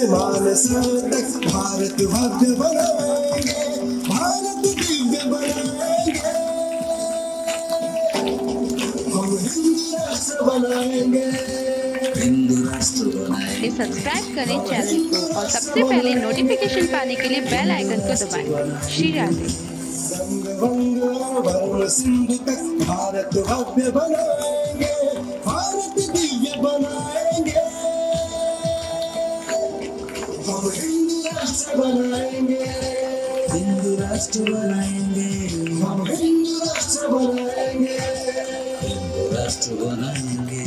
मानस तक भारत भव्य बनाएंगे, भारत दिव्य बनाएंगे, हम हिंदू राष्ट्र बनाएंगे, हिंदू राष्ट्र बनाएंगे। सब्सक्राइब करें चैनल को और सबसे पहले नोटिफिकेशन पाने के लिए बेल आइकन को दबाएं। श्री राधे। संग वंग वर्ण सिंधु तक भारत भव्य बनाएंगे, भारत दिव्य बनाएंगे, हम हिंदू राष्ट्र बनाएंगे, हिंदू राष्ट्र बनाएंगे, हम हिंदू राष्ट्र बनाएंगे, हिंदू राष्ट्र बनाएंगे।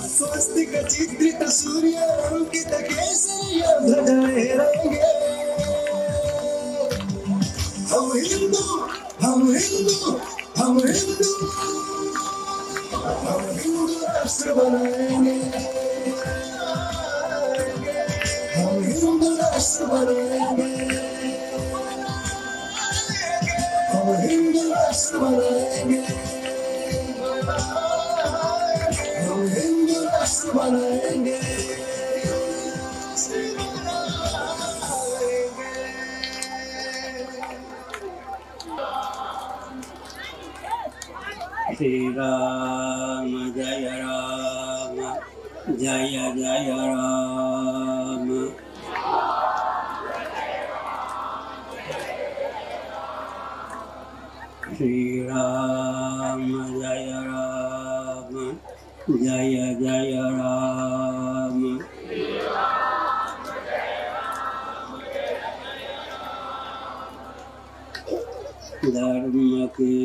स्वस्तिक चित्रित सूर्य अंकित केसरी ध्वजा लहराएंगे, हम हिंदू, हम हिंदू, हम हिंदू, हम हिंदू राष्ट्र बनाएंगे, हम हिंदू राष्ट्र बनाएंगे, हम हिंदू राष्ट्र बनाएंगे, हम हिंदू राष्ट्र बनाएंगे। श्री राम जय राम, जय जय राम। श्री राम जय राम, जय जय राम। धर्म के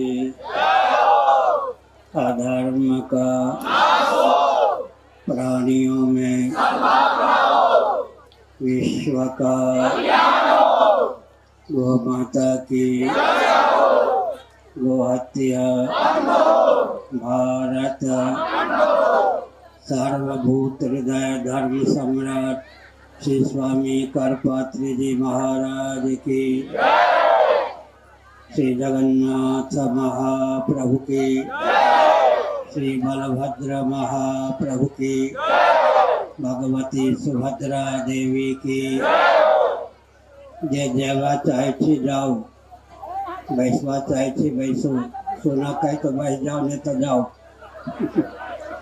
अधर्म का प्राणियों में विश्व का गौ माता की गोहत्या भारत सर्वभूत हृदय धर्म सम्राट श्री स्वामी करपात्री जी महाराज की, श्री जगन्नाथ महाप्रभु की, श्री बलभद्र महाप्रभु की, भगवती सुभद्रा देवी की। जे जगह चाहे जाओ, बैसवा चाहे बैसो, सोना कहे तो बैठ जाओ, नहीं तो जाओ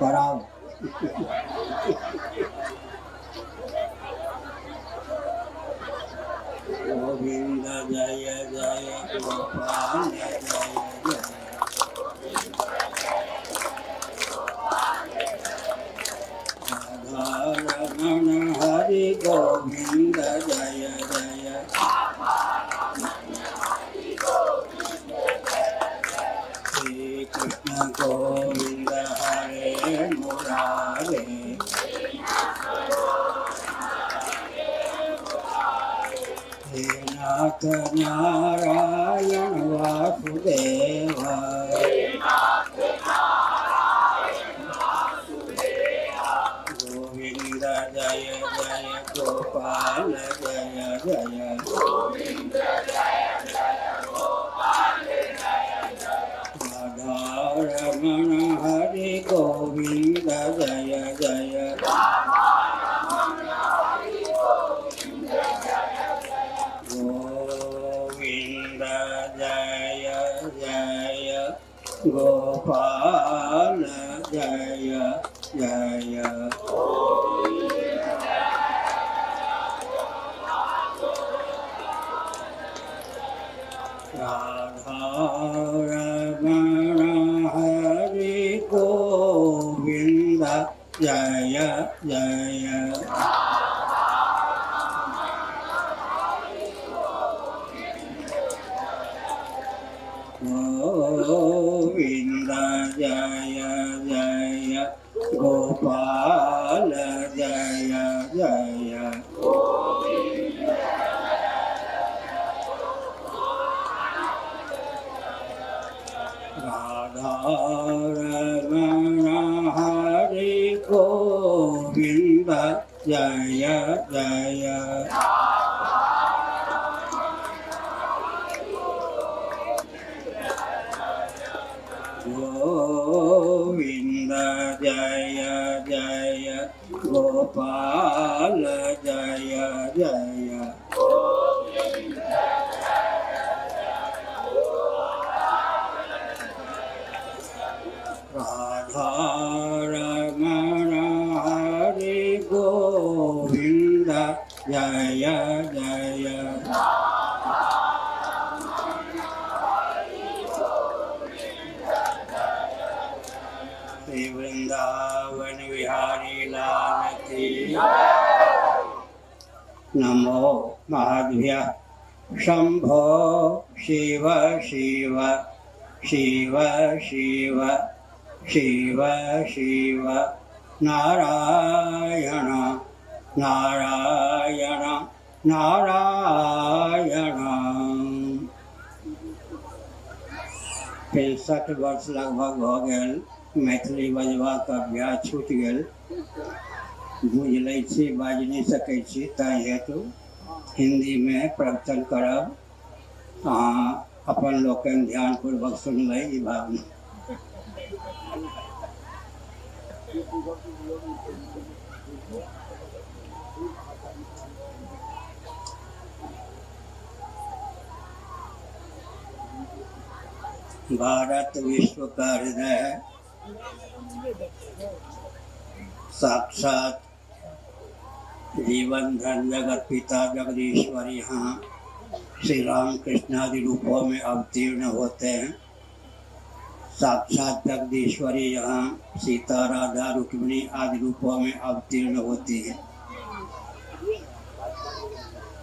कराओ। गोविंद जय जय गोपाल जय जय। रमण हरि गोविंद जय जय। श्री कृष्ण गोविंद हरे मुरारे। हे नाथ नारायण वासुदेव, गोविंद जय जय गोपाल जय जय। राधा रमण हरि गोविंद जय जय। गोविंद जय जय गोपाल जय जय। राधा रमण हरि गोविंद जय जय। गोविंद जय जय गोपाल जय जय। राधा रमण हरि गोविंद जय जय। गोविंद जय जय गोपाल जय जय। राधा रमण हरि गोविंद जय जय। श्री वृंदावन विहारी लाल की। नमो महाभ्य शंभो शिव शिव शिव शिव शिव शिव नारायण नारायण नारायण। 65 वर्ष लगभग हो गए मैथिली बजबा का अभ्यास छूट गए। बुझ लै छी बाज नहीं सकै छी ताहि हेतु हिंदी में प्रवचन करब। अहाँ अपन लोकन ध्यान पूर्वक सुनबै ई भावना। भारत विश्व का हृदय है। साक्षात जीवन धन जगत पिता जगदीश्वर यहाँ श्री राम कृष्ण आदि रूपों में अवतीर्ण होते हैं। साक्षात जगदीश्वरी यहाँ सीता राधा रुक्मिणी आदि रूपों में अवतीर्ण होती है।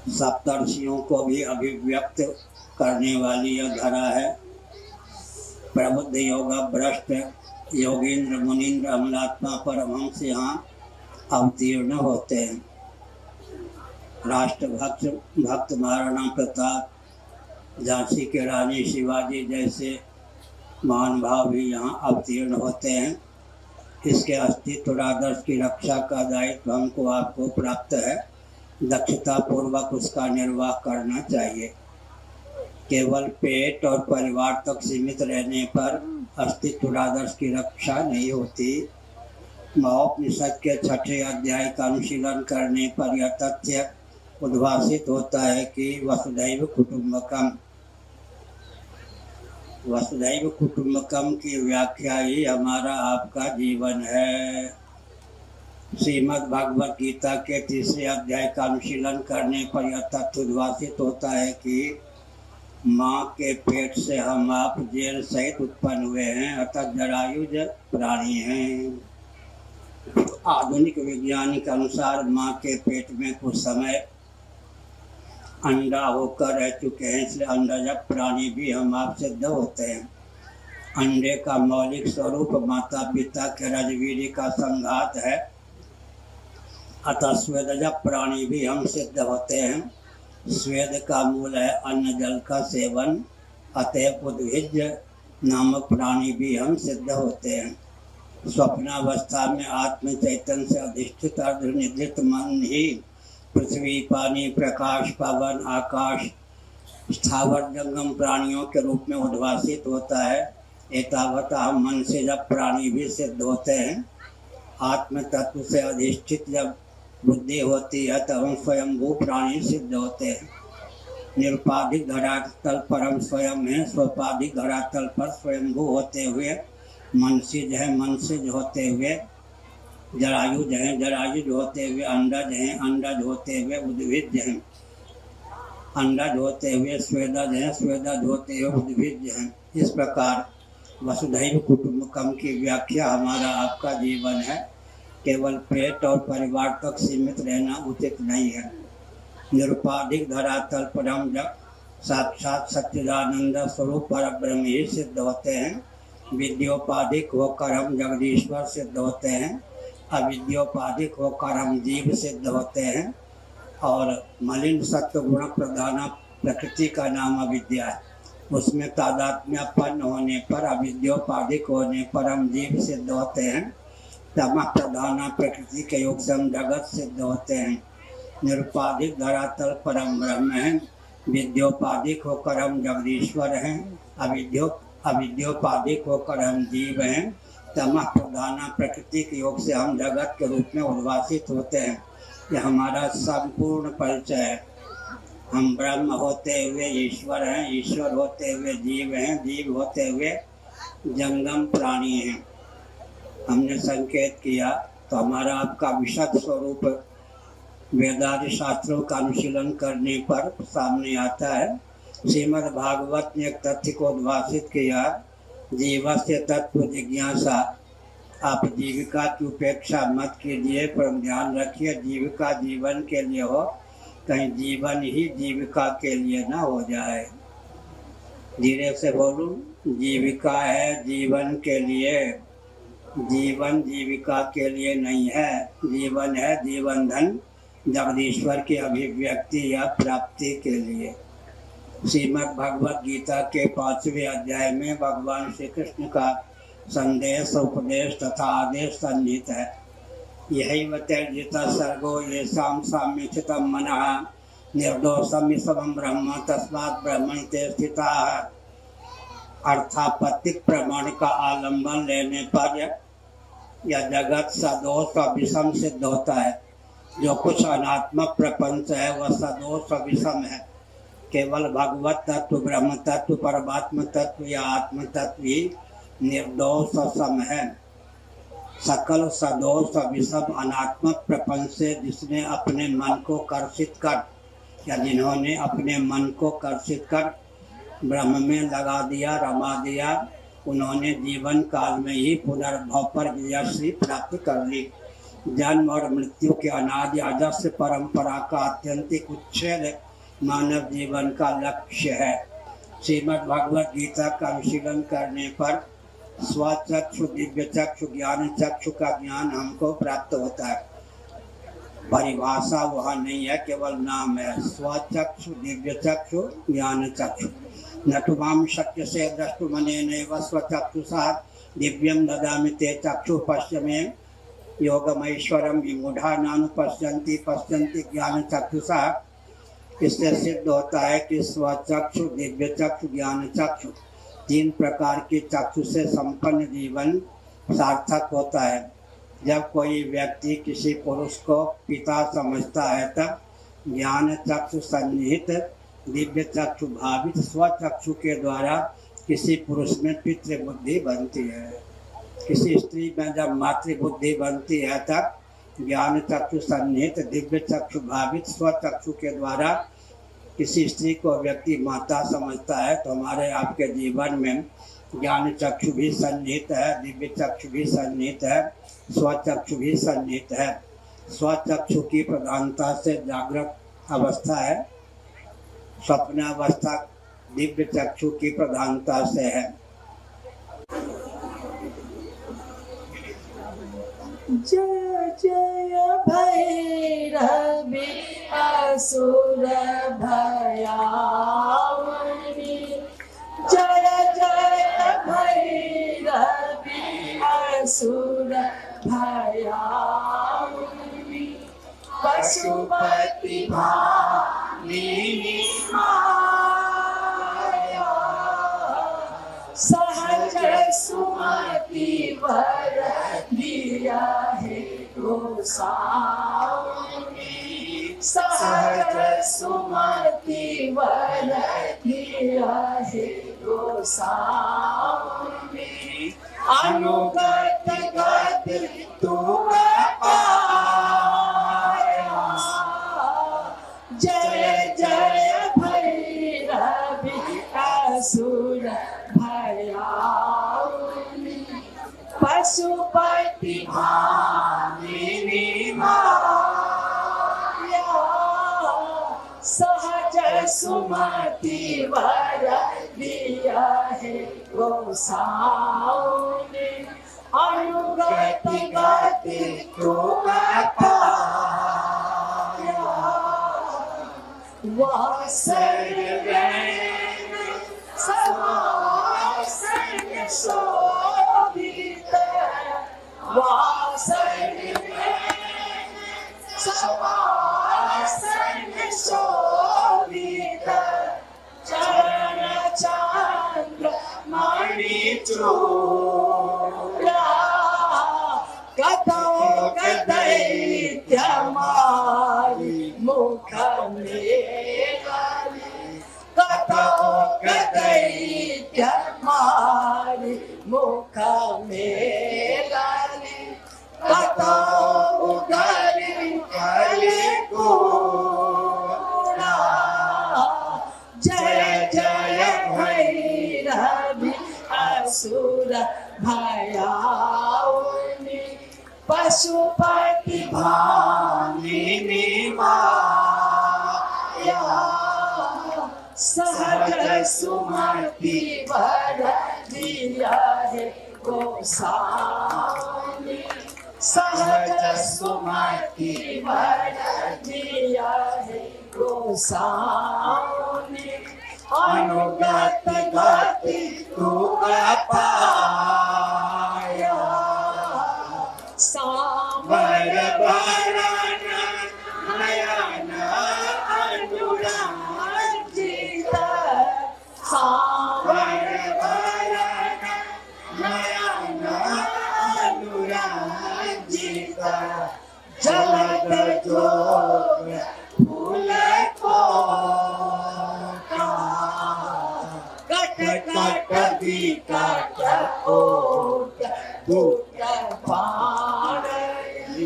सप्तर्षियों को भी अभिव्यक्त करने वाली यह धरा है। प्रबुद्ध योगा भ्रष्ट योगेंद्र मुनीन्द्र अमलात्मा परमहंस यहाँ अवतीर्ण होते हैं। राष्ट्रभक्त भक्त महाराणा प्रताप, झांसी के रानी शिवाजी जैसे महान भाव भी यहाँ अवतीर्ण होते हैं। इसके अस्तित्व और आदर्श की रक्षा का दायित्व हमको आपको प्राप्त है। दक्षता पूर्वक उसका निर्वाह करना चाहिए। केवल पेट और परिवार तक सीमित रहने पर अस्तित्व और आदर्श की रक्षा नहीं होती। महाउपनिषद के 6ठे अध्याय का अनुशीलन करने पर यह तथ्य उद्भासित होता है कि वसुधैव कुटुंबकम की व्याख्या ही हमारा आपका जीवन है। श्रीमद् भागवत गीता के 3रे अध्याय का अनुशीलन करने पर यह तथ्य उद्भासित होता है कि माँ के पेट से हम आप जेल सहित उत्पन्न हुए हैं, अतः जरायुज प्राणी हैं। आधुनिक विज्ञान के अनुसार माँ के पेट में कुछ समय अंडा होकर रह चुके हैं, इसलिए अंडजक प्राणी भी हम आप सिद्ध होते हैं। अंडे का मौलिक स्वरूप माता पिता के रजवीर्य का संघात है, अतः स्वेदजक प्राणी भी हम सिद्ध होते हैं। स्वेद का मूल है अन्न जल का सेवन, अतएव उद्भिज नामक प्राणी भी हम सिद्ध होते हैं। स्वप्नावस्था में आत्म चैतन्य से अधिष्ठित अर्धनिद्रित मन ही पृथ्वी पानी प्रकाश पवन आकाश स्थावर जंगम प्राणियों के रूप में उद्भासित होता है। एतावता हम मन से जब प्राणी भी सिद्ध होते हैं। आत्म तत्व से अधिष्ठित जब बुद्धि होती है तब हम स्वयंभू प्राणी सिद्ध होते हैं। निरुपाधिक धरातल पर हम स्वयं हैं, स्वपाधिक धरातल पर स्वयंभू होते हुए मनसिज है, मनसिज होते हुए जरायुज हैं, जरायुज होते हुए अंडज हैं, अंडज होते हुए उद्भिज हैं, अंडज होते हुए स्वेदज हैं, स्वेदज होते हुए उद्भिज हैं। इस प्रकार वसुधैव कुटुंबकम की व्याख्या हमारा आपका जीवन है। केवल पेट और परिवार तक सीमित रहना उचित नहीं है। निरुपाधिक धरातल पर हम जब साक्षात सच्चिदानंद स्वरूप पर ब्रह्म ही सिद्ध होते हैं। विद्योपाधिक होकर हम जगदीश्वर सिद्ध होते हैं। अविद्योपाधिक होकर हम जीव सिद्ध होते हैं। और मलिन सत्व गुण प्रधान प्रकृति का नाम अविद्या है। उसमें तादात्म्यपन्न होने पर अविद्योपाधिक होने पर हम जीव सिद्ध होते हैं। तमः प्रधान प्रकृति के योग से हम जगत सिद्ध होते हैं। निरुपाधिक धरातल पर हम ब्रह्म हैं। विद्योपाधिक होकर हम जगदीश्वर हैं। अविद्योपाधिक होकर हम जीव हैं। तमः प्रधान प्रकृति के योग से हम जगत के रूप में उद्भासित होते हैं। ये हमारा संपूर्ण परिचय है। हम ब्रह्म होते हुए ईश्वर हैं, ईश्वर होते हुए जीव हैं, जीव होते हुए जंगम प्राणी हैं। हमने संकेत किया तो हमारा आपका विशद स्वरूप वेदादि शास्त्रों का अनुशीलन करने पर सामने आता है। श्रीमद् भागवत ने एक तथ्य को उद्भाषित किया, जीवस्य तत्व जिज्ञासा। आप जीविका की उपेक्षा मत कीजिए, पर ध्यान रखिए जीविका जीवन के लिए हो, कहीं जीवन ही जीविका के लिए ना हो जाए। धीरे से बोलूं, जीविका है जीवन के लिए, जीवन जीविका के लिए नहीं है। जीवन है जीवन धन जगदीश्वर की अभिव्यक्ति या प्राप्ति के लिए। श्रीमद् भगवद गीता के 5वें अध्याय में भगवान श्री कृष्ण का संदेश, उपदेश तथा आदेश सन्निहित है। यही वैर्जिता सर्गो येषां साम्यचितं मनः निर्दोषं समं ब्रह्म तस्मात् ब्रह्मणि स्थिताः। अर्थापत्तिक प्रमाण का आलंबन लेने पर यह जगत सदोष और विषम सिद्ध होता है। जो कुछ अनात्मक प्रपंच है वह सदोष और विषम है। केवल भगवत तत्व, ब्रह्म तत्व, परमात्म तत्व या आत्म तत्व ही निर्दोष और सम है। सकल सदोष और विषम अनात्मक प्रपंच से जिसने अपने मन को कर्षित कर या जिन्होंने अपने मन को कर्षित कर ब्रह्म में लगा दिया, रमा दिया, उन्होंने जीवन काल में ही पुनर्भव पर विजयश्री प्राप्त कर ली। जन्म और मृत्यु के अनादि अजस्र परंपरा का आत्यंतिक उच्छेद मानव जीवन का लक्ष्य है। श्रीमद् भगवद गीता का अनुशीलन करने पर स्वचक्षु, दिव्य चक्षु, ज्ञान चक्षु का ज्ञान हमको प्राप्त होता है। परिभाषा वह नहीं है, केवल नाम है। स्वचक्षु, दिव्य चक्षु, ज्ञान चक्षु। नटुमाम शक्य से द्रष्टुमनेनैव स्वचक्षुषा दिव्यम ददामि ते चक्षु पश्य मे योगमैश्वरम विमूढ़ा नानुपश्यन्ति पश्यन्ति ज्ञान चक्षुषा। इससे सिद्ध होता है कि स्वचक्षु, दिव्य चक्षु, ज्ञान चक्षु, 3 प्रकार की चक्षु से संपन्न जीवन सार्थक होता है। जब कोई व्यक्ति किसी पुरुष को पिता समझता है तब ज्ञान चक्षु सन्निहित, दिव्य चक्षु भावित स्वचक्षु के द्वारा किसी पुरुष में पितृबुद्धि बनती है। किसी स्त्री में जब मातृबुद्धि बनती है तब ज्ञान चक्षु सन्निहित, दिव्य चक्षु भावित स्वचक्षु के द्वारा किसी स्त्री को व्यक्ति माता समझता है। तो हमारे आपके जीवन में ज्ञान चक्षु भी सन्निहित है, दिव्य चक्षु भी सन्निहित है, स्वचक्षु भी सन्निहित है। स्वचक्षु की प्रधानता से जागृत अवस्था है, स्वप्नावस्था दिव्य चक्षु की प्रधानता से है। जय जय भैरवी असुर भयावनी, जय जय भैरवी असुर भयावनी। पशुपति भामिनी माया, सहज सुमति वर दिया है गोसाउनी। सहज सुमति वर दिया है गोसाउनी। अनुगत गति तुम पाया, जय जय भैरवी असुर भयावनी। पशुपति भामिनी माया, सहज सुमति वर दिया है गोसाउनी। अनुगत गति तुम पाया, वासर्वेण समासन शोभित। वासर्वेण समासन शोभित। चरण चंद्र मणि चूड़ा, कथौ दैत्य मेघाली कतो दैत्य मारी मुख मेघाली कतो उगली कलिगुणा जय जय भैरवी असुर भयाउनी पशुपति भामिनी माया सहज सुमति वर दिया है गोसाउनी सहज सुमति वर दिया है गोसाउनी अनुगत गति तू अपाया सांवर भरण नयन अनुरंजित सांवर भरण नयन अनुरंजित जलद जोग फूल को कट कट विकट ओट दुख पारई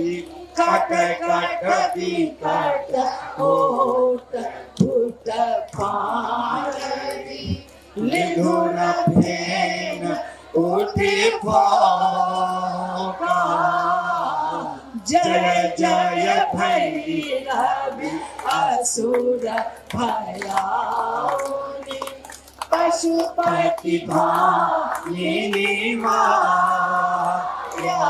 कट कट विकट ओट दुख पारई निधुन फेन उठी भौका जय जय भैरवी असुर भयाउनी पशुपति भामिनी माया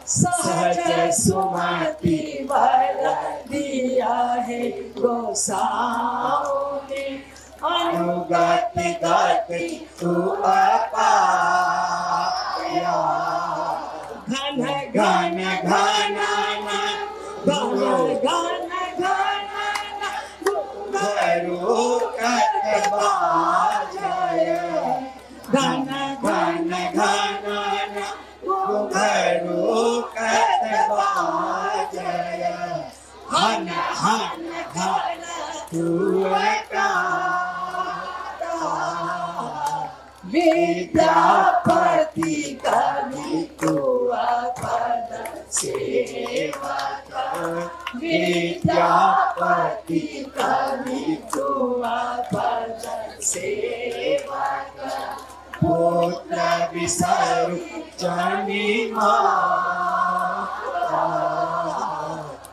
सहज सुमति वर दिया है गोसाउनी अनुगत गति तू अपाया घन घन घन घन घन घन घरू कटबाजय घन घन घन घरू कटबाजय हन हन घन तुअका विद्यापति कवि तुआ पद सेवा विद्यापति कवि तुआ पद सेवा पुत्र विसरु जनी माता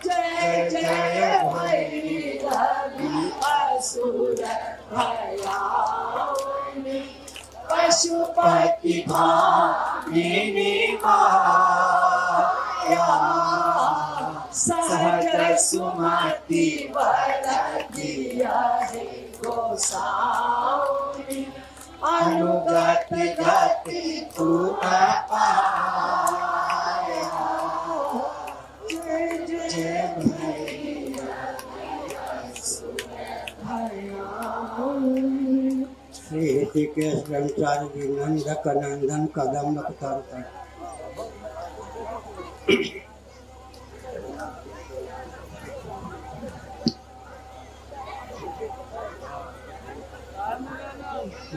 जय जय भैरवी असुर भयाउनी पशुपति भामिनी माया सहज सुमति वर दिया है गोसाउनी अनुगत गति तू अपाया जय जय भैरवी श्री ऋषिकेश ब्रह्मचारी जी नंदक नंदन कदम अवतार कर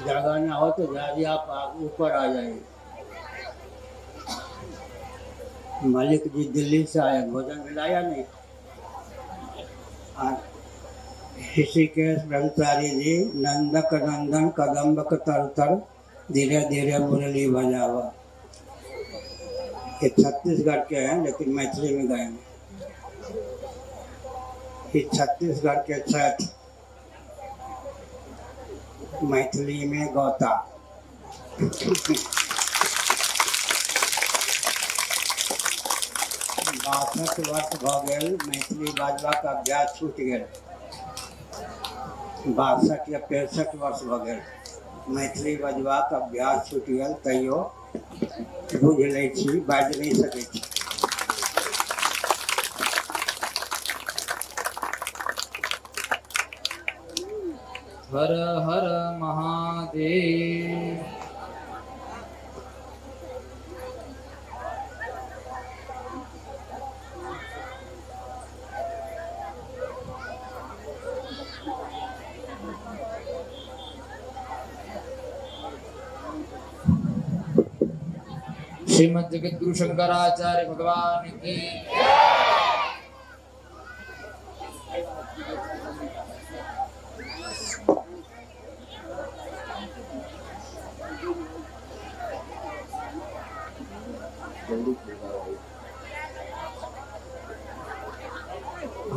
जगह ना हो तो जाइए आप ऊपर आ जाइए। मालिक जी दिल्ली से आए, भोजन मिलाया नहीं। ऋषिकेश ब्रह्मचारी जी नंदक नंदन कदम्बक तर तर धीरे धीरे मुरली बजावा। ये छत्तीसगढ़ के हैं लेकिन मैथिली में गाएंगे। ये छत्तीसगढ़ के छठ मैथिली में गौता। 62 वर्ष भ गए मैथिली बाजवा का अभ्यास छूट गए। 62 या 63 वर्ष भ गए मैथिली बजवा का अभ्यास छूट गए, तैयो बुझ लै छी, बाज नहीं सकै छी। हर हर महादेव। श्रीमद् जगद्गुरु शंकराचार्य भगवान की।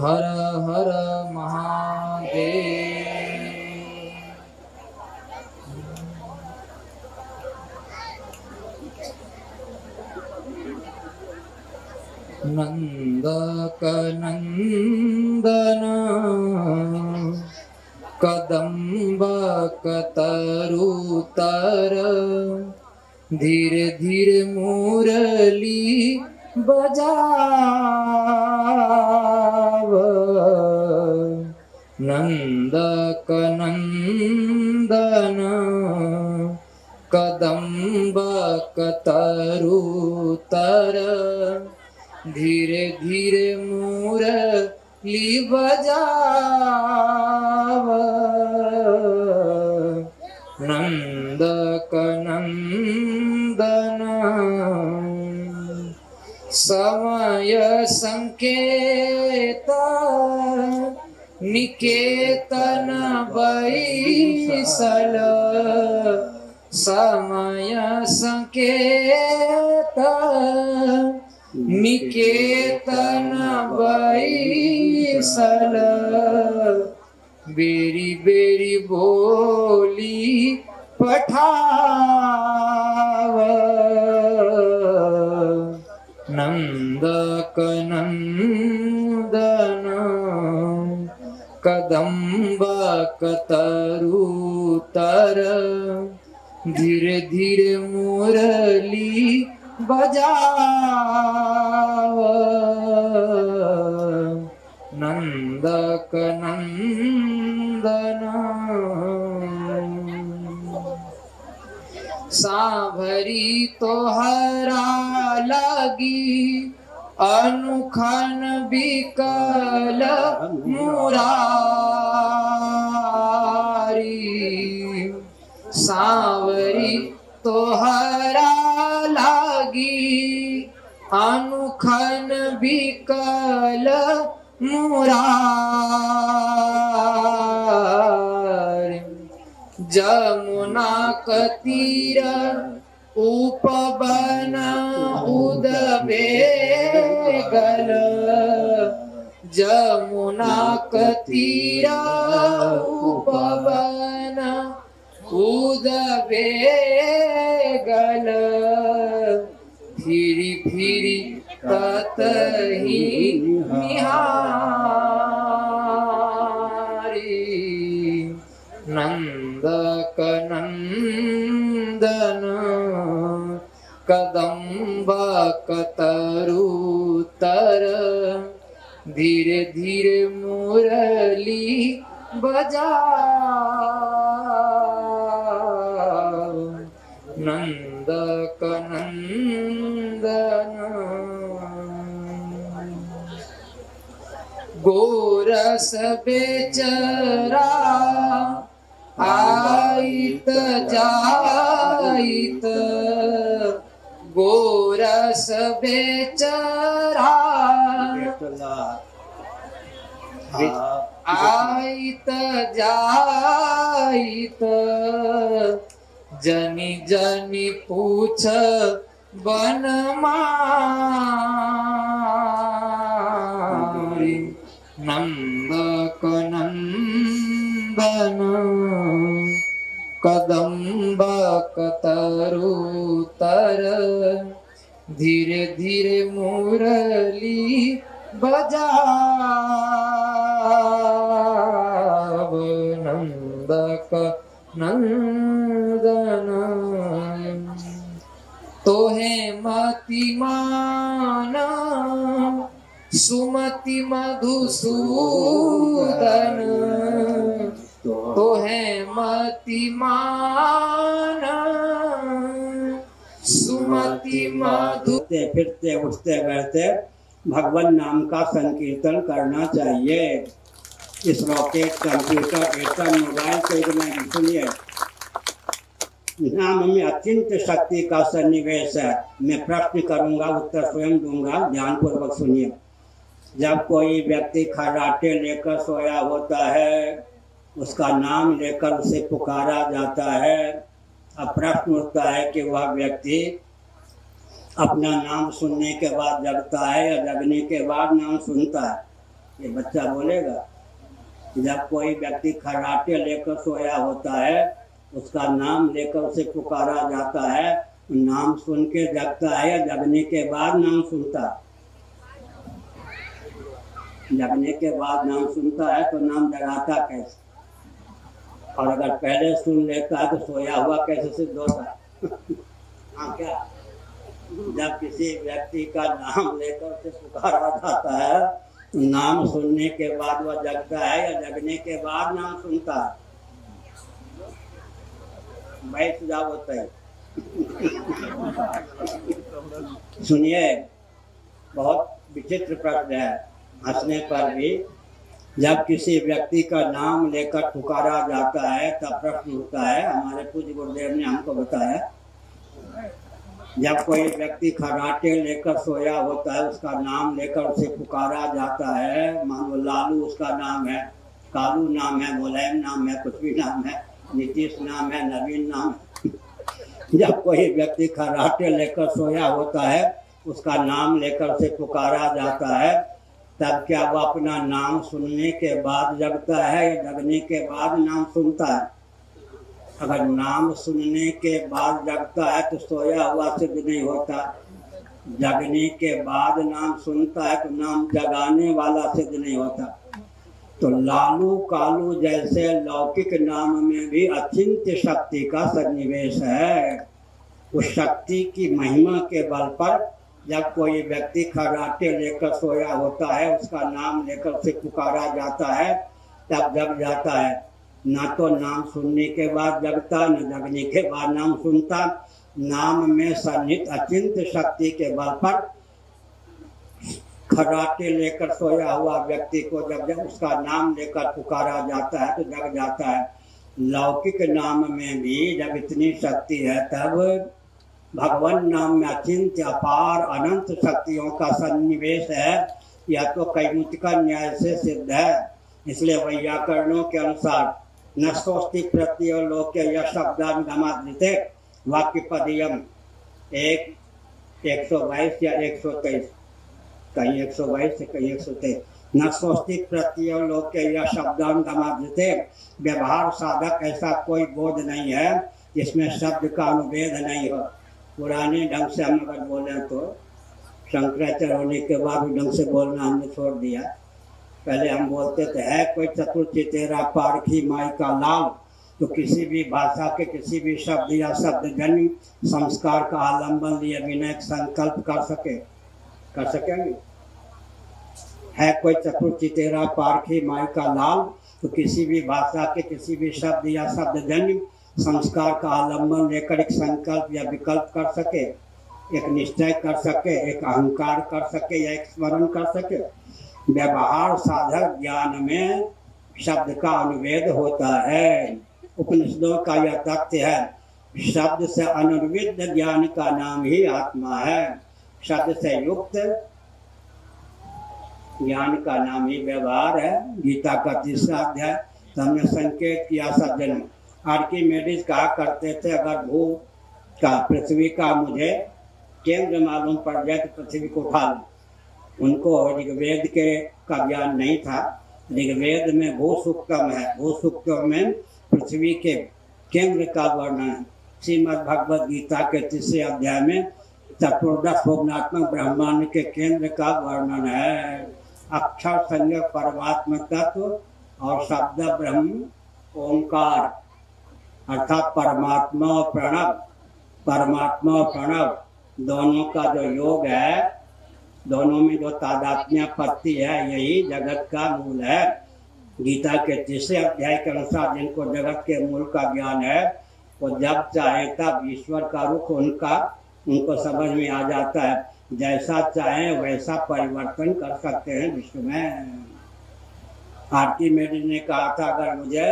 हर हर महादेव। नंदकनंदन कदम्बकतरुतर धीरे धीरे मुरली बजाव। नंदकनंदन कदम्बकतरुतर धीरे धीरे मुरली बजाव। नंदकनंदन समय संकेत निकेतन बैसल। समय संकेत निकेतन बैसल। बेरी बेरी बोली पठाव। नंदकनंदन कदम्बकतरुतर धीरे धीरे मुरली बजाव। नंदकनंदन सांभरी तोहरा लगी अनुखन बिकल मुरारी। सांवरी तोहरा लागी अनुखन बिकल मुरारी। जमुना कतीर उपवन उदबेगल। जमुना कतीर उपवन उदबेगल। फिरी फिरी ततहि निहारी। नंदकनंदन कदम्बकतरुतर धीरे धीरे मुरली बजाव। नंदकनंदन गोरस बेचरा आइत जाइत। गोरस बेचरा आइत जाइत। जनी जनी पूछ बनमारी। नंदकनंदन कदम्बकतरुतर धीरे धीरे मुरली बजाव। नंदकनंदन तोहे मतिमान सुमति मधुसूदन। तोहे मतिमान सुमति मधु। फिरते उठते बैठते भगवान नाम का संकीर्तन करना चाहिए। इस रॉकेट कंप्यूटर एटम मोबाइल को सुनिए। नाम में अचिंत शक्ति का सन्निवेश है। मैं प्रश्न करूंगा, उत्तर स्वयं दूंगा, ध्यानपूर्वक सुनिए। जब कोई व्यक्ति खर्राटे लेकर सोया होता है, उसका नाम लेकर उसे पुकारा जाता है। अब प्रश्न उठता है कि वह व्यक्ति अपना नाम सुनने के बाद जगता है या जगने के बाद नाम सुनता है? ये बच्चा बोलेगा। जब कोई व्यक्ति खर्राटे लेकर सोया होता है, उसका नाम लेकर उसे पुकारा जाता है, नाम सुन के जगता है या जगने के बाद नाम सुनता है? जगने के बाद नाम सुनता है तो नाम जगाता कैसे? और अगर पहले सुन लेता है तो सोया हुआ कैसे सिद्ध होता है? हाँ क्या? जब किसी व्यक्ति का नाम लेकर उसे पुकारा जाता है, नाम सुनने के बाद वह जगता है या जगने के बाद नाम सुनता है? भाई सुझाव होता है। सुनिए, बहुत विचित्र प्रश्न है, हंसने पर भी। जब किसी व्यक्ति का नाम लेकर पुकारा जाता है तब प्रश्न उठता है। हमारे पूज्य गुरुदेव ने हमको बताया, जब कोई व्यक्ति खर्राटे लेकर सोया होता है, उसका नाम लेकर उसे पुकारा जाता है। मान लो लालू उसका नाम है, कालू नाम है, मुलायम नाम है, कुछ भी नाम है, नीतीश नाम है, नवीन नाम है। जब कोई व्यक्ति खर्राटे लेकर सोया होता है, उसका नाम लेकर उसे पुकारा जाता है, तब क्या वो अपना नाम सुनने के बाद जगता है या जगने के बाद नाम सुनता है? अगर नाम सुनने के बाद जगता है तो सोया हुआ सिद्ध नहीं होता। जगने के बाद नाम सुनता है तो नाम जगाने वाला सिद्ध नहीं होता। तो लालू कालू जैसे लौकिक नाम में भी अचिंत्य शक्ति का सन्निवेश है। उस शक्ति की महिमा के बल पर जब कोई व्यक्ति खर्राटे लेकर सोया होता है, उसका नाम लेकर उसे पुकारा जाता है, तब जग जाता है। ना तो नाम सुनने के बाद जगता, न जगने के बाद नाम सुनता। नाम में सन्निहित अचिंत्य शक्ति के बल पर खर्राटे लेकर सोया हुआ व्यक्ति को जब उसका नाम लेकर पुकारा जाता है तो जग जाता है। लौकिक नाम में भी जब इतनी शक्ति है, तब भगवान नाम में अचिंत्य अपार अनंत शक्तियों का सन्निवेश है। यह तो कैमुतिक न्याय से सिद्ध है। इसलिए वैयाकरणों के अनुसार न सोस्ति प्रत्यय लोके यह शब्दानुगमाद्रिते वाक्य पदयम 122 या 123, कहीं 122 से कहीं 123। न सोस्ति प्रत्यय लोके यह शब्दानुगमाद्रिते, व्यवहार साधक ऐसा कोई बोध नहीं है जिसमें शब्द का अनुवेद नहीं हो। पुराने ढंग से हम अगर बोलें तो शंकराचार्य होने के बाद ढंग से बोलना हमने छोड़ दिया। पहले हम बोलते थे, है कोई चतुर्चितेरा पारखी माई का लाल, तो किसी भी भाषा के किसी भी शब्द या शब्द जन्य संस्कार का आलम्बन लिए बिना एक संकल्प कर सकेंगे। है कोई चतुर्चितेरा पारखी माई का लाल, तो किसी भी भाषा के किसी भी शब्द या शब्द जन्य संस्कार का आलम्बन लेकर एक संकल्प या विकल्प कर सके, एक निश्चय कर सके, एक अहंकार कर सके या एक स्मरण कर सके। व्यवहार साधक ज्ञान में शब्द का अनुवेद होता है। उपनिषदों का यह तथ्य है, शब्द से अनुर्विद ज्ञान का नाम ही आत्मा है। शब्द से युक्त ज्ञान का नाम ही व्यवहार है। गीता का 3रा अध्याय तो हमने संकेत किया सज्जन। आर्किमेडिस कहा करते थे, अगर भू का पृथ्वी का मुझे केंद्र मालूम पड़ जाए तो पृथ्वी को उठा लूं। उनको ऋग्वेद के का ज्ञान नहीं था। ऋग्वेद में भू सूक्तम है, भू सूक्तम में पृथ्वी के केंद्र का वर्णन है। श्रीमद् भगवद गीता के 3रे अध्याय में चतुर्दश भुवनात्मक ब्रह्मांड के केंद्र का वर्णन है। अक्षर संज्ञक परमात्मा तत्व और शब्द ब्रह्म ओंकार अर्थात परमात्मा और प्रणव दोनों का जो योग है, दोनों में जो तादात्म्यपत्ति है, यही जगत का मूल है। गीता के 3रे अध्याय के अनुसार जिनको जगत के मूल का ज्ञान है, वो जब चाहे तब ईश्वर का रुख उनको समझ में आ जाता है। जैसा चाहे वैसा परिवर्तन कर सकते हैं विश्व में। आर्किमेडिस ने कहा था, अगर मुझे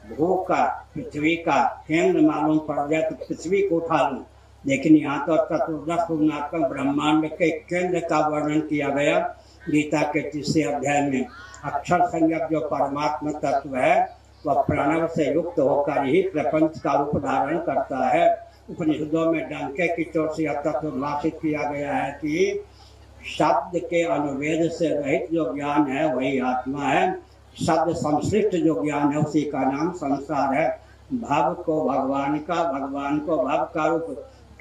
भू का, पृथ्वी का केंद्र मालूम पड़ जाए तो पृथ्वी को उठा लूं, लेकिन यहाँ तो चतुर्दश गुणात्मक ब्रह्मांड के केंद्र का वर्णन किया गया गीता के 30वें अध्याय में। अक्षर संज्ञक जो परमात्मा तत्व है वह प्रणव से युक्त होकर ही प्रपंच का रूप धारण करता है। उपनिषदों में डंके की चोट से यह तत्व भाषित किया गया है कि शब्द के अनुवेद से रहित जो ज्ञान है वही आत्मा है। शब्द संश्लिष्ट जो ज्ञान है उसी का नाम संसार है। भव को भगवान का, भगवान को भव का रूप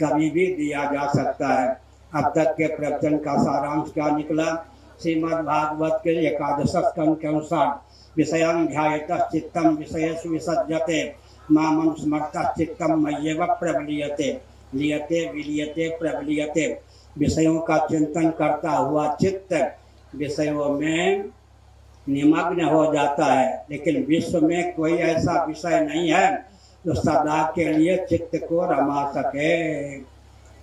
कभी भी दिया जा सकता है। अब तक के प्रवचन का सारांश क्या निकला? श्रीमद् भागवत के 11 स्कंद के अनुसार विषयं ध्यायतः चित्तम विषयेषु विसज्जते मामं स्मरतः चित्तम मय्येव प्रबलीयते लियते विलियते प्रबलीयते। विषयों का चिंतन करता हुआ चित्त विषयों में निमग्न हो जाता है, लेकिन विश्व में कोई ऐसा विषय नहीं है जो सदा के लिए चित्त को रमा सके।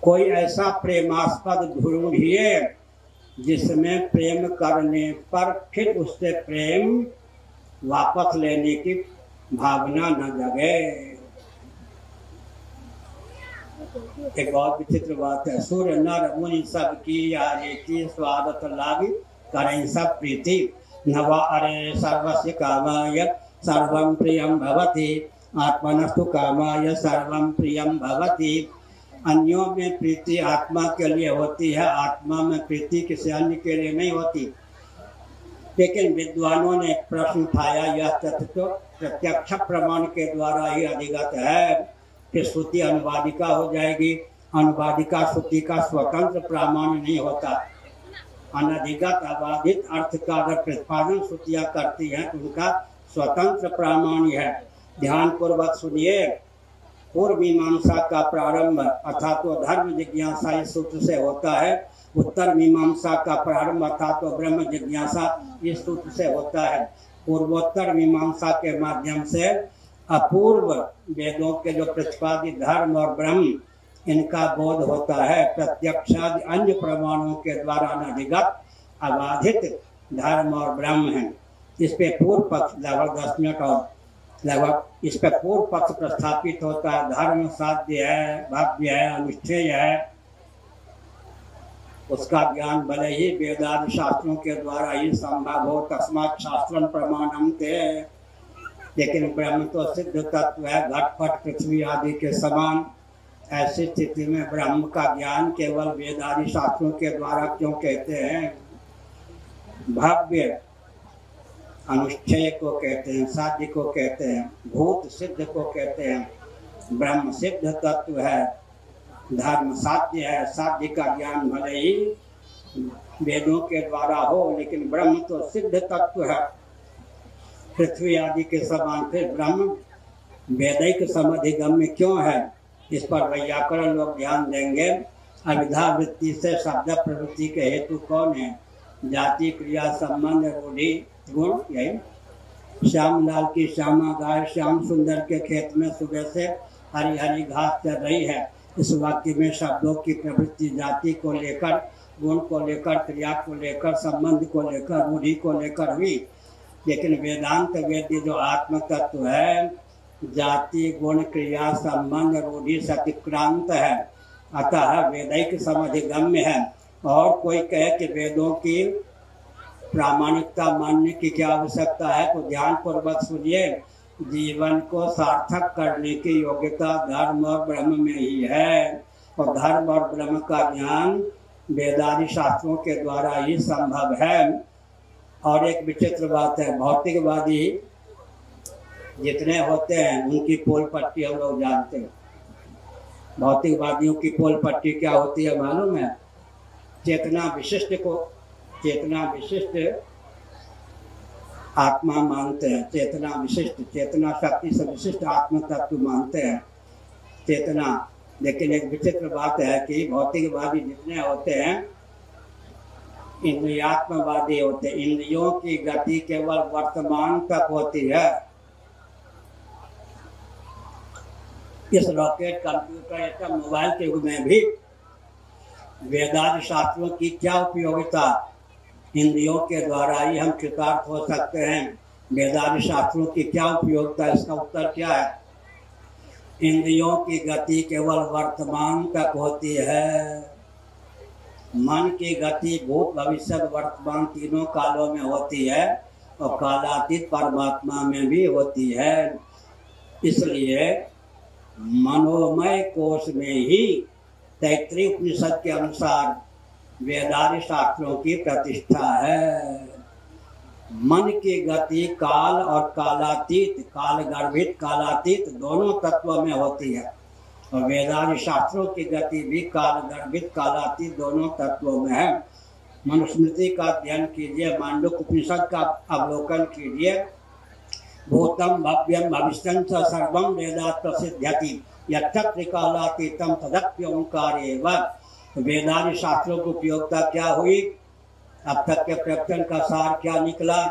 कोई ऐसा प्रेमास्पद ढूंढिए जिसमें प्रेम करने पर फिर उससे प्रेम वापस लेने की भावना न जगे। एक बहुत विचित्र बात है, सूर्य नर मुनि सब की यारे की स्वागत लागी करें सब प्रीति नवा अरे सर्वस्य कामाय सर्वं प्रियं भवति आत्मनस्तु कामाय सर्वं प्रियं भवति। अन्यों में प्रीति आत्मा के लिए होती है, आत्मा में प्रीति किसी अन्य के लिए नहीं होती। लेकिन विद्वानों ने प्रश्न उठाया, यह तथ्य तो प्रत्यक्ष प्रमाण के द्वारा ही अधिगत है कि श्रुति अनुवादिका हो जाएगी। अनुवादिका श्रुति का स्वतंत्र प्रमाण नहीं होता। अनधिगत अबाधित अर्थ का अगर प्रतिपादन श्रुतियाँ करती हैं तो उनका स्वतंत्र प्रमाण है। ध्यान पूर्वक सुनिए। पूर्व मीमांसा का प्रारंभ अर्थात तो धर्म जिज्ञासा इस सूत्र से होता है। उत्तर मीमांसा का प्रारंभ अर्थात तो ब्रह्म जिज्ञासा इस सूत्र से होता है। पूर्वोत्तर मीमांसा के माध्यम से अपूर्व वेदों के जो प्रतिपादित धर्म और ब्रह्म इनका बोध होता है। प्रत्यक्षादि अन्य प्रमाणों के द्वारा अनधिगत अबाधित धर्म और ब्रह्म है। इस पे पूर्व पक्ष लगभग 10 मिनट और लगभग इस पर पूर्व पक्ष प्रस्थापित होता है। धर्म साध्य है, भव्य है, अनुष्ठेय है, उसका ज्ञान भले ही वेदादि शास्त्रों के द्वारा ही संभव हो, तस्मात् शास्त्रं प्रमाणम थे। लेकिन ब्रह्म तो सिद्ध तत्व है, घटपट पृथ्वी आदि के समान। ऐसी स्थिति में ब्रह्म का ज्ञान केवल वेदादि शास्त्रों के द्वारा क्यों कहते हैं? भव्य अनुष्ठेय को कहते हैं, साध्य को कहते हैं, भूत सिद्ध को कहते हैं। ब्रह्म सिद्ध तत्व है, धर्म साध्य है। साध्य का ज्ञान भले ही वेदों के द्वारा हो, लेकिन ब्रह्म तो सिद्ध तत्व है, पृथ्वी आदि के समान। फिर ब्रह्म वैदिक समधिगम्य क्यों है? इस पर वैयाकरण लोग ध्यान देंगे। अविधा वृत्ति से शब्द प्रवृत्ति के हेतु कौन है? जाति, क्रिया, संबंध, रूढ़ि, गुण। यही श्याम लाल की श्यामा गाय श्याम सुंदर के खेत में सुबह से हरी हरी घास चल रही है। इस वाक्य में शब्दों की प्रवृत्ति जाति को लेकर, गुण को लेकर, क्रिया को लेकर, संबंध को लेकर, रूढ़ि को लेकर हुई। लेकिन वेदांत वेद्य जो आत्म तत्व है, जाति, गुण, क्रिया, संबंध, रूढ़ि से अतिक्रांत है, अतः वैदिक समधिगम्य है। और कोई कहे कि वेदों की प्रामाणिकता मानने की क्या आवश्यकता है, तो ध्यान पूर्वक सुनिए। जीवन को सार्थक करने की योग्यता धर्म और ब्रह्म में ही है, और धर्म और ब्रह्म का ज्ञान वेदादि शास्त्रों के द्वारा ही संभव है। और एक विचित्र बात है, भौतिकवादी जितने होते हैं उनकी पोल पट्टी हम लोग जानते हैं। भौतिकवादियों की पोल पट्टी क्या होती है मालूम है? चेतना विशिष्ट को चेतना विशिष्ट आत्मा मानते हैं। चेतना विशिष्ट, चेतना शक्ति से विशिष्ट आत्म तत्व मानते हैं चेतना। लेकिन एक विचित्र बात है कि भौतिकवादी जितने होते हैं इंद्रियात्मवादी होते हैं। इंद्रियों की गति केवल वर्तमान तक होती है। इस रॉकेट, कंप्यूटर, मोबाइल के युग में भी वेदादि शास्त्रों की क्या उपयोगिता? इंद्रियों के द्वारा ही हम कृतार्थ हो सकते हैं। वेदांत शास्त्रों की क्या उपयोगिता है? इसका उत्तर क्या है? इंद्रियों की गति केवल वर्तमान तक होती है। मन की गति भूत भविष्य वर्तमान तीनों कालों में होती है और कालातीत परमात्मा में भी होती है। इसलिए मनोमय कोश में ही तैत्तिरीय उपनिषद के अनुसार वेदांत शास्त्रों की प्रतिष्ठा है। मन की गति काल और कालातीत, काल गर्भित कालातीत दोनों तत्वों में होती है और वेदांत शास्त्रों की गति भी काल गर्भित कालातीत दोनों तत्वों में है। मनुस्मृति का अध्ययन कीजिए, मांडुक्य उपनिषद का अवलोकन कीजिए। भूतम भव्यम भविष्यं च सर्वं वेदात् प्रसिद्ध्यति यत्र त्रिकालातीतं तदप्य ओंकार एव। वेदांत शास्त्रों की उपयोगिता क्या हुई? अब तक के प्रवचन का सार क्या निकला?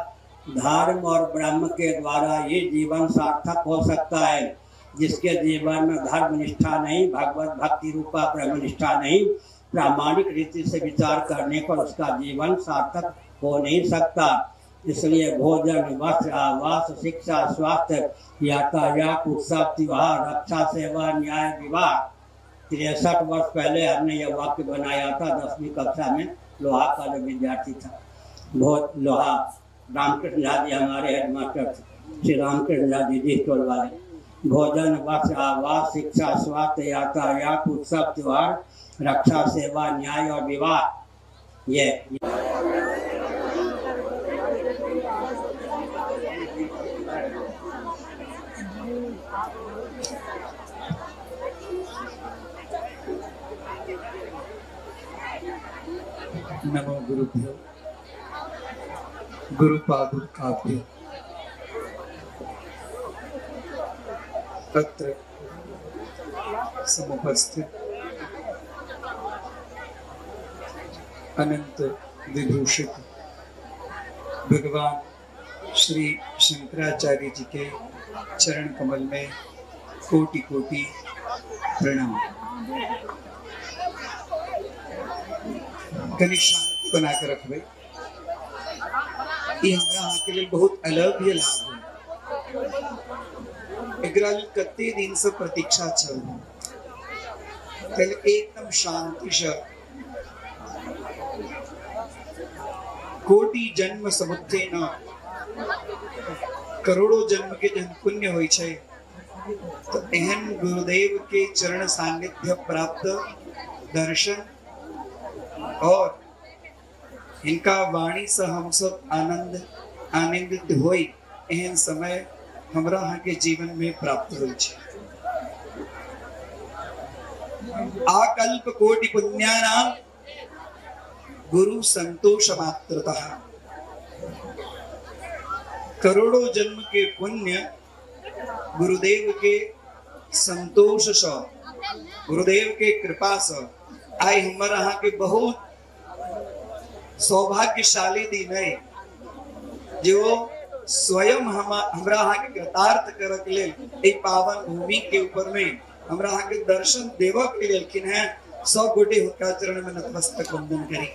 धर्म और ब्रह्म के द्वारा ये जीवन सार्थक हो सकता है। जिसके जीवन में धर्म निष्ठा नहीं, भगवत भक्ति रूपा ब्रह्म निष्ठा नहीं, प्रामाणिक रीति से विचार करने पर उसका जीवन सार्थक हो नहीं सकता। इसलिए भोजन, वस्त्र, आवास, शिक्षा, स्वास्थ्य, यातायात, उत्सव, त्योहार, रक्षा, सेवा, न्याय, विवाह। 63 वर्ष पहले हमने यह वाक्य बनाया था 10वीं कक्षा में। लोहा का जो विद्यार्थी था, बहुत लोहा रामकृष्ण झा जी हमारे हेडमास्टर थे, श्री रामकृष्ण झा जी टोल वाले। भोजन, वस्त्र, आवास, शिक्षा, स्वास्थ्य, यातायात, उत्सव, त्योहार, रक्षा, सेवा, न्याय और विवाह। ये नमो गुरुभ्यो गुरुपादुकाभ्यो तत्र समुपस्थित अनंत विभूषित भगवान श्री शंकराचार्य जी के चरण कमल में कोटि कोटि प्रणाम। कनिक शांति बना कर रखबे, ये हमरा यहाँ के लिए बहुत अलग ही लाभ है। एकरा कते दिन से प्रतीक्षा चल एकदम शांति से कोटि जन्म समुद्रे न करोड़ों जन्म के जन पुण्य होई छे, तो एहन गुरुदेव के चरण सानिध्य प्राप्त दर्शन और इनका वाणी से हम सब आनंदित होई एहन समय हमरा यहाँ के जीवन में प्राप्त होई छे। आकल्प कोटि पुण्यानां गुरु संतोष मात्रतः। करोड़ों जन्म के पुण्य गुरुदेव के संतोष से, गुरुदेव के कृपा से आई हमारा यहाँ के बहुत सौभाग्यशाली दिन है जो स्वयं हमरा यहाँ के कृतार्थ करक ले एक पावन भूमि के ऊपर में हमरा यहाँ के दर्शन देव के लिए लेकिन है। 100 कोटि हुनका चरण में नतमस्तक वंदन करी।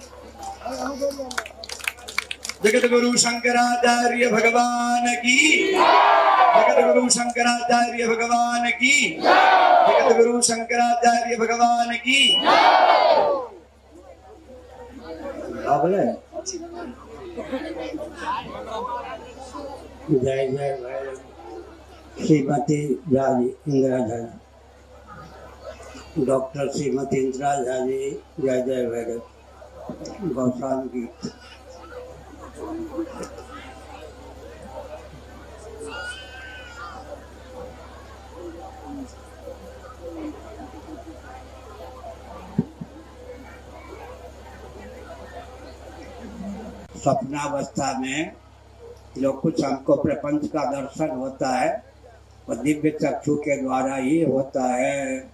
जगत गुरु शंकराचार्य भगवान की, जगत गुरु शंकराचार्य भगवान की, जगत गुरु शंकराचार्य भगवान की। जय जय भैरव। श्रीमती झा जी, इंदिरा झा जी, डॉक्टर श्रीमती इंदिरा झा जी, जय जय भैरव। गौशान गीत। स्वप्नावस्था में जो कुछ हमको प्रपंच का दर्शन होता है वह दिव्य चक्षु के द्वारा ही होता है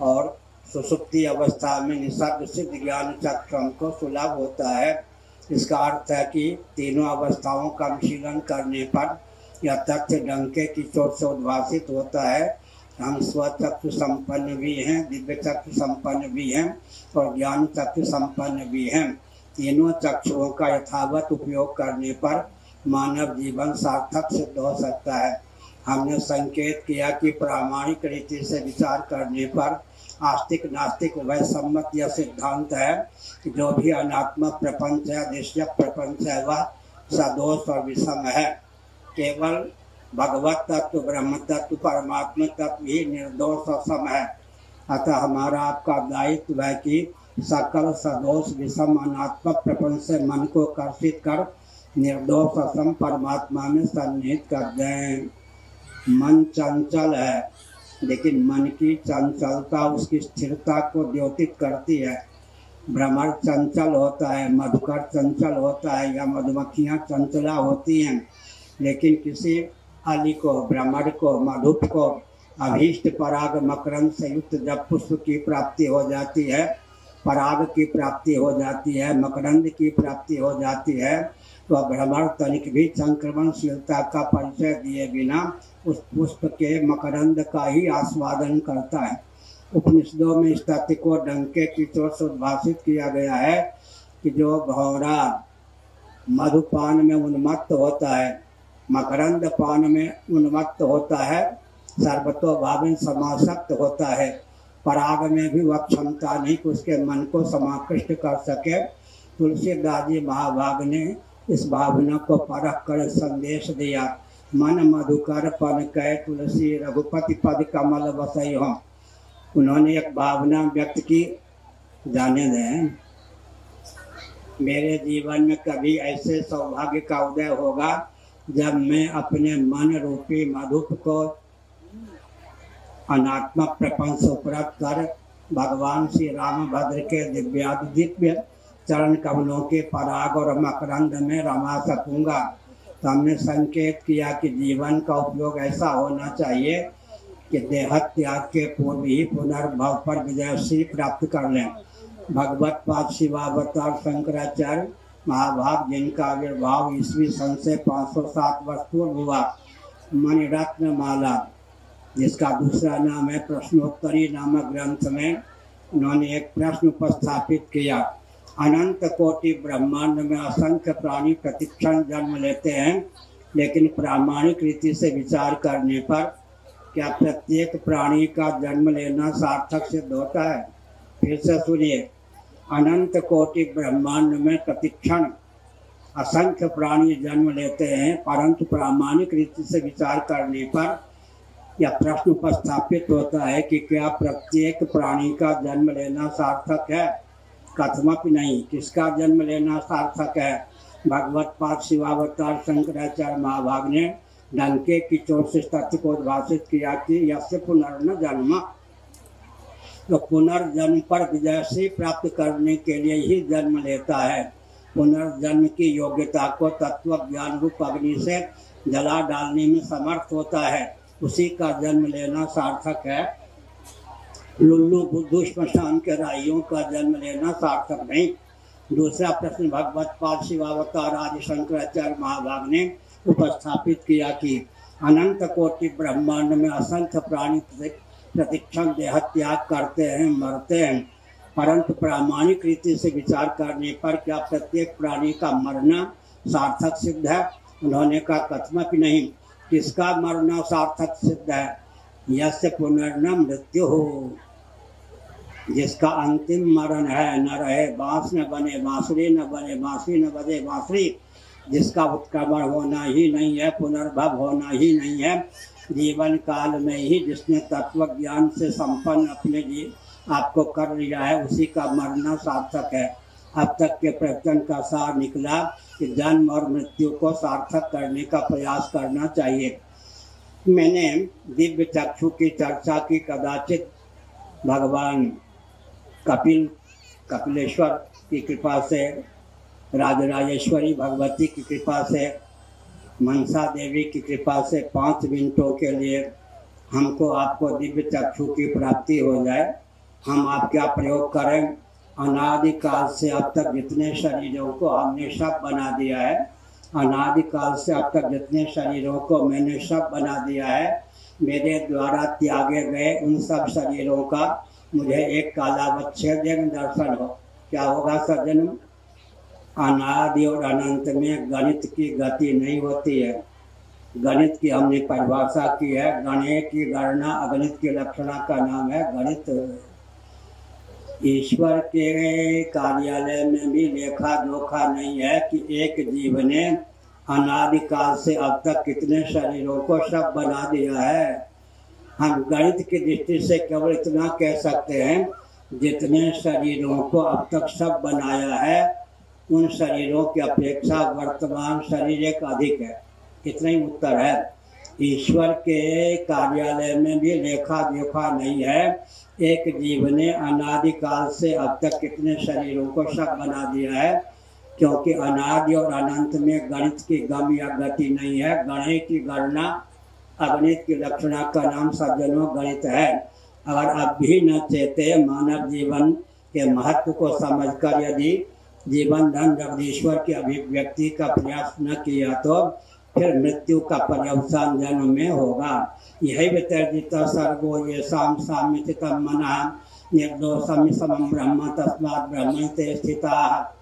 और सुसुप्ति अवस्था में निसर्ग सिद्ध ज्ञान चक्षु हमको सुलभ होता है। इसका अर्थ है कि तीनों अवस्थाओं का अनुशीलन करने पर यह तथ्य डंके की चोट से उद्भासित होता है। हम स्वचक्षु संपन्न भी हैं, दिव्य चक्षु संपन्न भी हैं और ज्ञान चक्षु संपन्न भी हैं। तीनों चक्षुओं का यथावत उपयोग करने पर मानव जीवन सार्थक सिद्ध हो सकता है। हमने संकेत किया कि प्रामाणिक रीति से विचार करने पर आस्तिक नास्तिक वह सम्मत यह सिद्धांत है कि जो भी अनात्मक प्रपंच है, दृश्य प्रपंच है, वह सदोष और विषम है। केवल भगवत तत्व, ब्रह्म तत्व, परमात्मा तत्व ही निर्दोष और सम है। अतः हमारा आपका दायित्व है कि सकल सदोष विषम अनात्मक प्रपंच से मन को कर्षित कर निर्दोष और सम परमात्मा में सन्निहित कर दें। मन चंचल है, लेकिन मन की चंचलता उसकी स्थिरता को द्योतित करती है। भ्रमर चंचल होता है, मधुकर चंचल होता है, या मधुमक्खियाँ चंचला होती हैं, लेकिन किसी अली को, भ्रमर को, मधुप को अभीष्ट पराग मकरंद से युक्त जब पुष्प की प्राप्ति हो जाती है, पराग की प्राप्ति हो जाती है, मकरंद की प्राप्ति हो जाती है, तो भ्रमर तनिक भी संक्रमणशीलता का परिचय दिए बिना उस पुष्प के मकरंद का ही आस्वादन करता है। उपनिषदों में इस तथ्य को डंके की चोट से उद्भाषित किया गया है कि जो भौरा मधुपान में उन्मत्त होता है, मकरंद पान में उन्मत्त होता है, सर्वतोभावेन समासक्त होता है, पराग में भी वह क्षमता नहीं कि उसके मन को समाकृष्ट कर सके। तुलसीदास जी महाभाग ने इस भावना को परख कर संदेश दिया, मन मधुकर पन कै तुलसी रघुपति पद कमल बसई हो। उन्होंने एक भावना व्यक्त की, जाने दें मेरे जीवन में कभी ऐसे सौभाग्य का उदय होगा जब मैं अपने मन रूपी मधुप को अनात्मक प्रपंच उपरक्त कर भगवान श्री रामभद्र के दिव्य चरण कमलों के पराग और मकरंद में रमा सकूंगा। तो हमने संकेत किया कि जीवन का उपयोग ऐसा होना चाहिए कि देह त्याग के पूर्व ही पुनर्भव पर विजयश्री प्राप्त कर लें। भगवत पाद शिवावतार शंकराचार्य महाभाग, जिनका आविर्भाव ईस्वी सन से 507 वर्ष पूर्व हुआ, मणिरत्न माला जिसका दूसरा नाम है प्रश्नोत्तरी नामक ग्रंथ में उन्होंने एक प्रश्न उपस्थापित किया। अनंत कोटि ब्रह्मांड में असंख्य प्राणी प्रतिक्षण जन्म लेते हैं, लेकिन प्रामाणिक रीति से विचार करने पर क्या प्रत्येक प्राणी का जन्म लेना सार्थक सिद्ध होता है? फिर से सुनिए, अनंत कोटि ब्रह्मांड में प्रतिक्षण असंख्य प्राणी जन्म लेते हैं, परंतु प्रामाणिक रीति से विचार करने पर यह प्रश्न उपस्थापित होता है कि क्या प्रत्येक प्राणी का जन्म लेना सार्थक है? कथमपि नहीं। किसका जन्म लेना सार्थक है? भगवत पाद शिवावतार शंकराचार्य महाभाग ने डंके की चोट से तथ्य को उद्भाषित किया कि यस्य पुनर्न जन्म, तो पुनर्जन्म पर विजयश्री प्राप्त करने के लिए ही जन्म लेता है। पुनर्जन्म की योग्यता को तत्व ज्ञान रूप अग्नि से जला डालने में समर्थ होता है, उसी का जन्म लेना सार्थक है। लुल्लू बुद्धू श्मशान के राइयों का जन्म लेना सार्थक नहीं। दूसरा प्रश्न भगवत पाद शिवावतार आदि शंकराचार्य महाभाग ने उपस्थापित किया कि अनंत कोटि ब्रह्मांड में असंख्य प्राणी प्रतिक्षण देह त्याग करते हैं, मरते हैं, परंतु प्रामाणिक रीति से विचार करने पर क्या प्रत्येक प्राणी का मरना सार्थक सिद्ध है? उन्होंने कहा कथमपि नहीं। किसका मरना सार्थक सिद्ध है? यस्य पुनर्न मृत्यु हो, जिसका अंतिम मरण है, न रहे बांस न बने बांसुरी, न बने बांसुरी न बजे बांसुरी, जिसका उत्क्रमण होना ही नहीं है, पुनर्भव होना ही नहीं है, जीवन काल में ही जिसने तत्व ज्ञान से संपन्न अपने आपको कर लिया है, उसी का मरना सार्थक है। अब तक के प्रवचन का सार निकला कि जन्म और मृत्यु को सार्थक करने का प्रयास करना चाहिए। मैंने दिव्य चक्षु की चर्चा की, कदाचित भगवान कपिलेश्वर की कृपा से, राजराजेश्वरी भगवती की कृपा से, मनसा देवी की कृपा से 5 मिनटों के लिए हमको आपको दिव्य चक्षु की प्राप्ति हो जाए। हम आप क्या प्रयोग करें? अनादिकाल से अब तक जितने शरीरों को हमने सब बना दिया है, अनादिकाल से अब तक जितने शरीरों को मैंने सब बना दिया है, मेरे द्वारा त्यागे गए उन सब शरीरों का मुझे एक कालावच्छेद दर्शन हो। क्या होगा सज्जन? अनादि और अनंत में गणित की गति नहीं होती है। गणित की हमने परिभाषा की है, गणे की गणना अगणित की लक्षणा का नाम है गणित। ईश्वर के कार्यालय में भी लेखा जोखा नहीं है कि एक जीव ने अनादिकाल से अब तक कितने शरीरों को सब बना दिया है। हम गणित की दृष्टि से केवल इतना कह सकते हैं, जितने शरीरों को अब तक सब बनाया है उन शरीरों की अपेक्षा वर्तमान शरीर एक अधिक है। इतना ही उत्तर है। ईश्वर के कार्यालय में भी लेखा जोखा नहीं है। एक जीव ने अनादिकाल से अब तक कितने शरीरों को सब बना दिया है, क्योंकि अनादि और अनंत में गणित की गम या गति नहीं है। गणे की गणना अगणित की लक्षणा का नाम सज्जनों गणित है। अगर अब भी न चेते मानव जीवन के महत्व को समझकर यदि जीवन धन जगदीश्वर की अभिव्यक्ति का प्रयास न किया तो फिर मृत्यु का पर्यवसान जन्म में होगा। यही वितर्जित सर्गो ये शाम सामितम मना निर्दोषम समम ब्रह्म तस्मात् ब्रह्म ते स्थिता।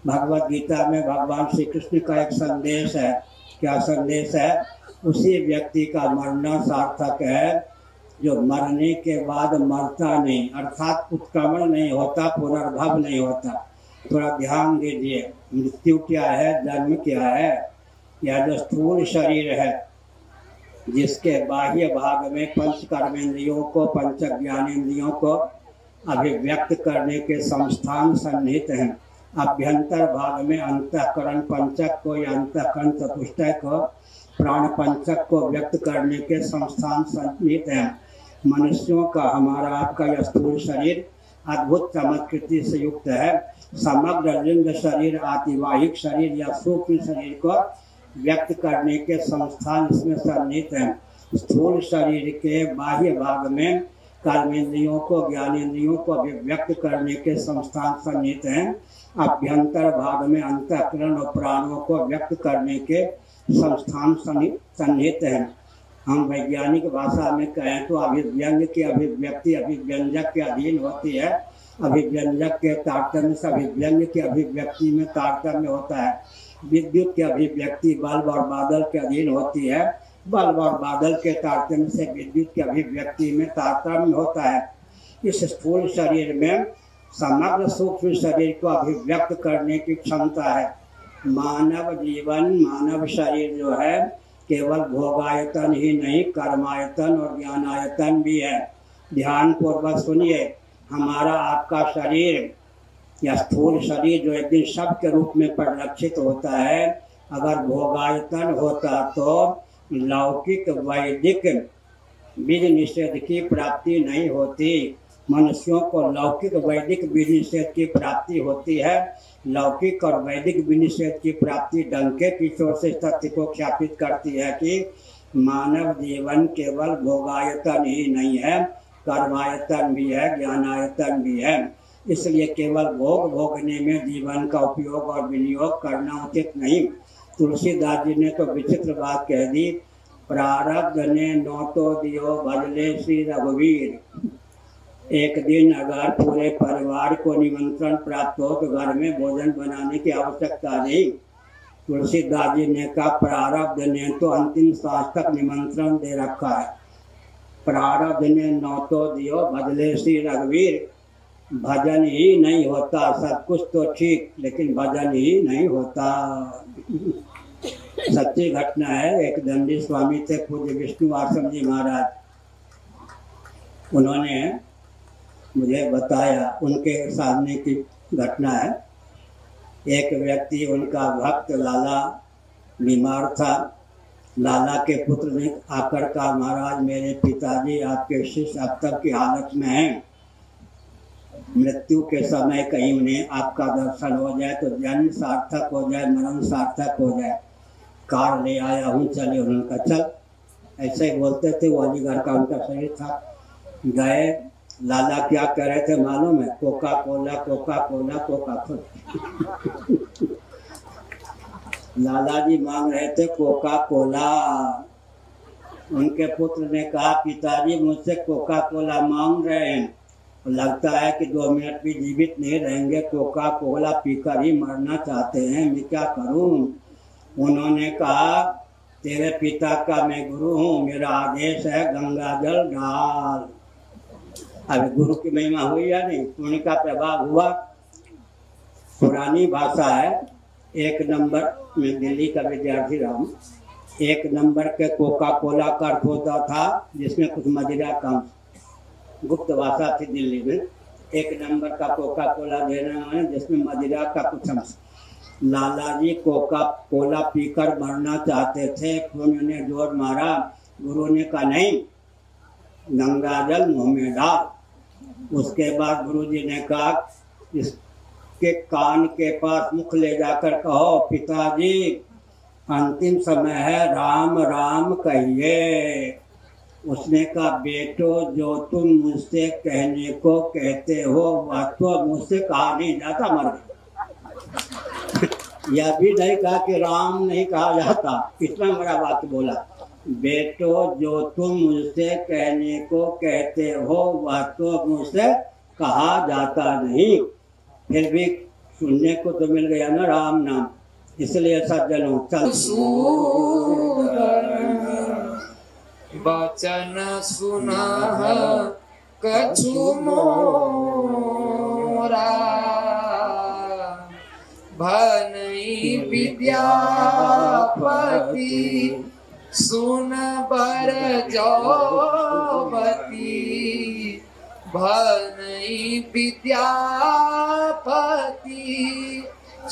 भगवद गीता में भगवान श्री कृष्ण का एक संदेश है। क्या संदेश है? उसी व्यक्ति का मरना सार्थक है जो मरने के बाद मरता नहीं, अर्थात उत्क्रमण नहीं होता, पुनर्भव नहीं होता। थोड़ा ध्यान दीजिए, मृत्यु क्या है, जन्म क्या है। यह जो स्थूल शरीर है जिसके बाह्य भाग में पंच कर्मेंद्रियों को, पंच ज्ञानेंद्रियों को अभिव्यक्त करने के संस्थान सन्निहित हैं। अभ्यंतर भाग में अंतःकरण पंचक को या अंतःकरण चतुष्टय को, प्राण पंचक को व्यक्त करने के संस्थान सन्निहित हैं। मनुष्यों का, हमारा आपका यह स्थूल शरीर अद्भुत चमत्कृति से युक्त है। समग्र लिंग शरीर, आतिवाहिक शरीर या सूक्ष्म शरीर को व्यक्त करने के संस्थान इसमें सन्निहित हैं। स्थूल शरीर के बाह्य भाग में कर्मेंद्रियों को, ज्ञानेंद्रियों को अभिव्यक्त करने के संस्थान सन्निहित हैं। अभ्यंतर भाग में अंतःकरण और प्राणों को व्यक्त करने के संस्थान सन्निहित हैं। हम वैज्ञानिक भाषा में कहें तो अभिव्यंग की अभिव्यक्ति अभिव्यंजक के अधीन होती है। अभिव्यंजक के तारतम्य से अभिव्यंग की अभिव्यक्ति में तारतम्य होता है। विद्युत की अभिव्यक्ति बल्ब और बादल के अधीन होती है। बल्ब और बादल के तारतम्य से विद्युत की अभिव्यक्ति में तारतम्य होता है। इस स्थूल शरीर में समग्र सूक्ष्म शरीर को अभिव्यक्त करने की क्षमता है। मानव जीवन, मानव शरीर जो है केवल भोगायतन ही नहीं, कर्मायतन और ज्ञानायतन भी है। ध्यान पूर्वक सुनिए, हमारा आपका शरीर या स्थूल शरीर जो एक दिन शब्द के रूप में परिलक्षित होता है, अगर भोगायतन होता तो लौकिक वैदिक विधि निषेध की प्राप्ति नहीं होती। मनुष्यों को लौकिक वैदिक विधि निषेध की प्राप्ति होती है। लौकिक और वैदिक विधि निषेध की प्राप्ति डंके की चोट से तथ्य को ख्यापित करती है कि मानव जीवन केवल भोगायतन ही नहीं है, कर्मायतन भी है, ज्ञानायतन भी है। इसलिए केवल भोग भोगने में जीवन का उपयोग और विनियोग करना उचित नहीं। तुलसीदास जी ने तो विचित्र बात कह दी, प्रारब्ध ने नौतो दियो भजले श्री रघुवीर। एक दिन अगर पूरे परिवार को निमंत्रण प्राप्त हो तो घर में भोजन बनाने की आवश्यकता नहीं। तुलसीदास जी ने कहा, प्रारब्ध ने तो अंतिम सांस तक निमंत्रण दे रखा है। प्रारब्ध ने नौतो दियो भजले श्री रघुवीर। भजन ही नहीं होता, सब कुछ तो ठीक, लेकिन भजन ही नहीं होता। सच्ची घटना है। एक दंडी स्वामी थे, पूज्य विष्णु आश्रम जी महाराज। उन्होंने मुझे बताया, उनके सामने की घटना है। एक व्यक्ति, उनका भक्त लाला बीमार था। लाला के पुत्र ने आकर कहा, महाराज मेरे पिताजी आपके शिष्य अब तक की हालत में हैं, मृत्यु के समय कहीं उन्हें आपका दर्शन हो जाए तो जन्म सार्थक हो जाए, मरण सार्थक हो जाए। कार ले आया हूँ, चले। उन्होंने कहा चल। ऐसे ही बोलते थे। वो अलीगढ़ का उनका शरीर था। गए। लाला क्या कह रहे थे मालूम है? Coca Cola, Coca Cola, Coca Cola. Lala ji मांग रहे थे कोका कोला। उनके पुत्र ने कहा, पिताजी मुझसे कोका कोला मांग रहे हैं। लगता है कि 2 मिनट भी जीवित नहीं रहेंगे, कोका कोला पीकर ही मरना चाहते हैं, मैं क्या करूं? उन्होंने कहा तेरे पिता का मैं गुरु हूँ, मेरा आदेश है गंगा जल डाल। अभी गुरु की महिमा हुई या नहीं? पुण्य का प्रभाव हुआ। पुरानी भाषा है, 1 नंबर में दिल्ली का विद्यार्थी रहा हूँ, 1 नंबर के कोका कोला का अर्थ होता था जिसमें कुछ मदिरा कम, गुप्त भाषा थी दिल्ली में। 1 नंबर का कोका कोला देने वाले जिसमें मदिरा का कुछ अंश। लाला जी कोका कोला पीकर मरना चाहते थे, उन्होंने जोर मारा, गुरु ने कहा नहीं, गंगा जल मुंह में डाल। उसके बाद गुरु जी ने कहा इसके कान के पास मुख ले जाकर कहो पिताजी अंतिम समय है, राम राम कहिए। उसने कहा बेटो जो तुम मुझसे कहने को कहते हो वह तो मुझसे कहा नहीं जाता, मर गए। यह भी नहीं कहा कि राम नहीं कहा जाता, इतना बड़ा वाक्य बोला, बेटो जो तुम मुझसे कहने को कहते हो वह तो मुझसे कहा जाता नहीं। फिर भी सुनने को तो मिल गया ना राम नाम, इसलिए सज्जनों चल वचन सुना कछु मोरा, भनई विद्यापति सुन बर जौमती, भनई विद्यापति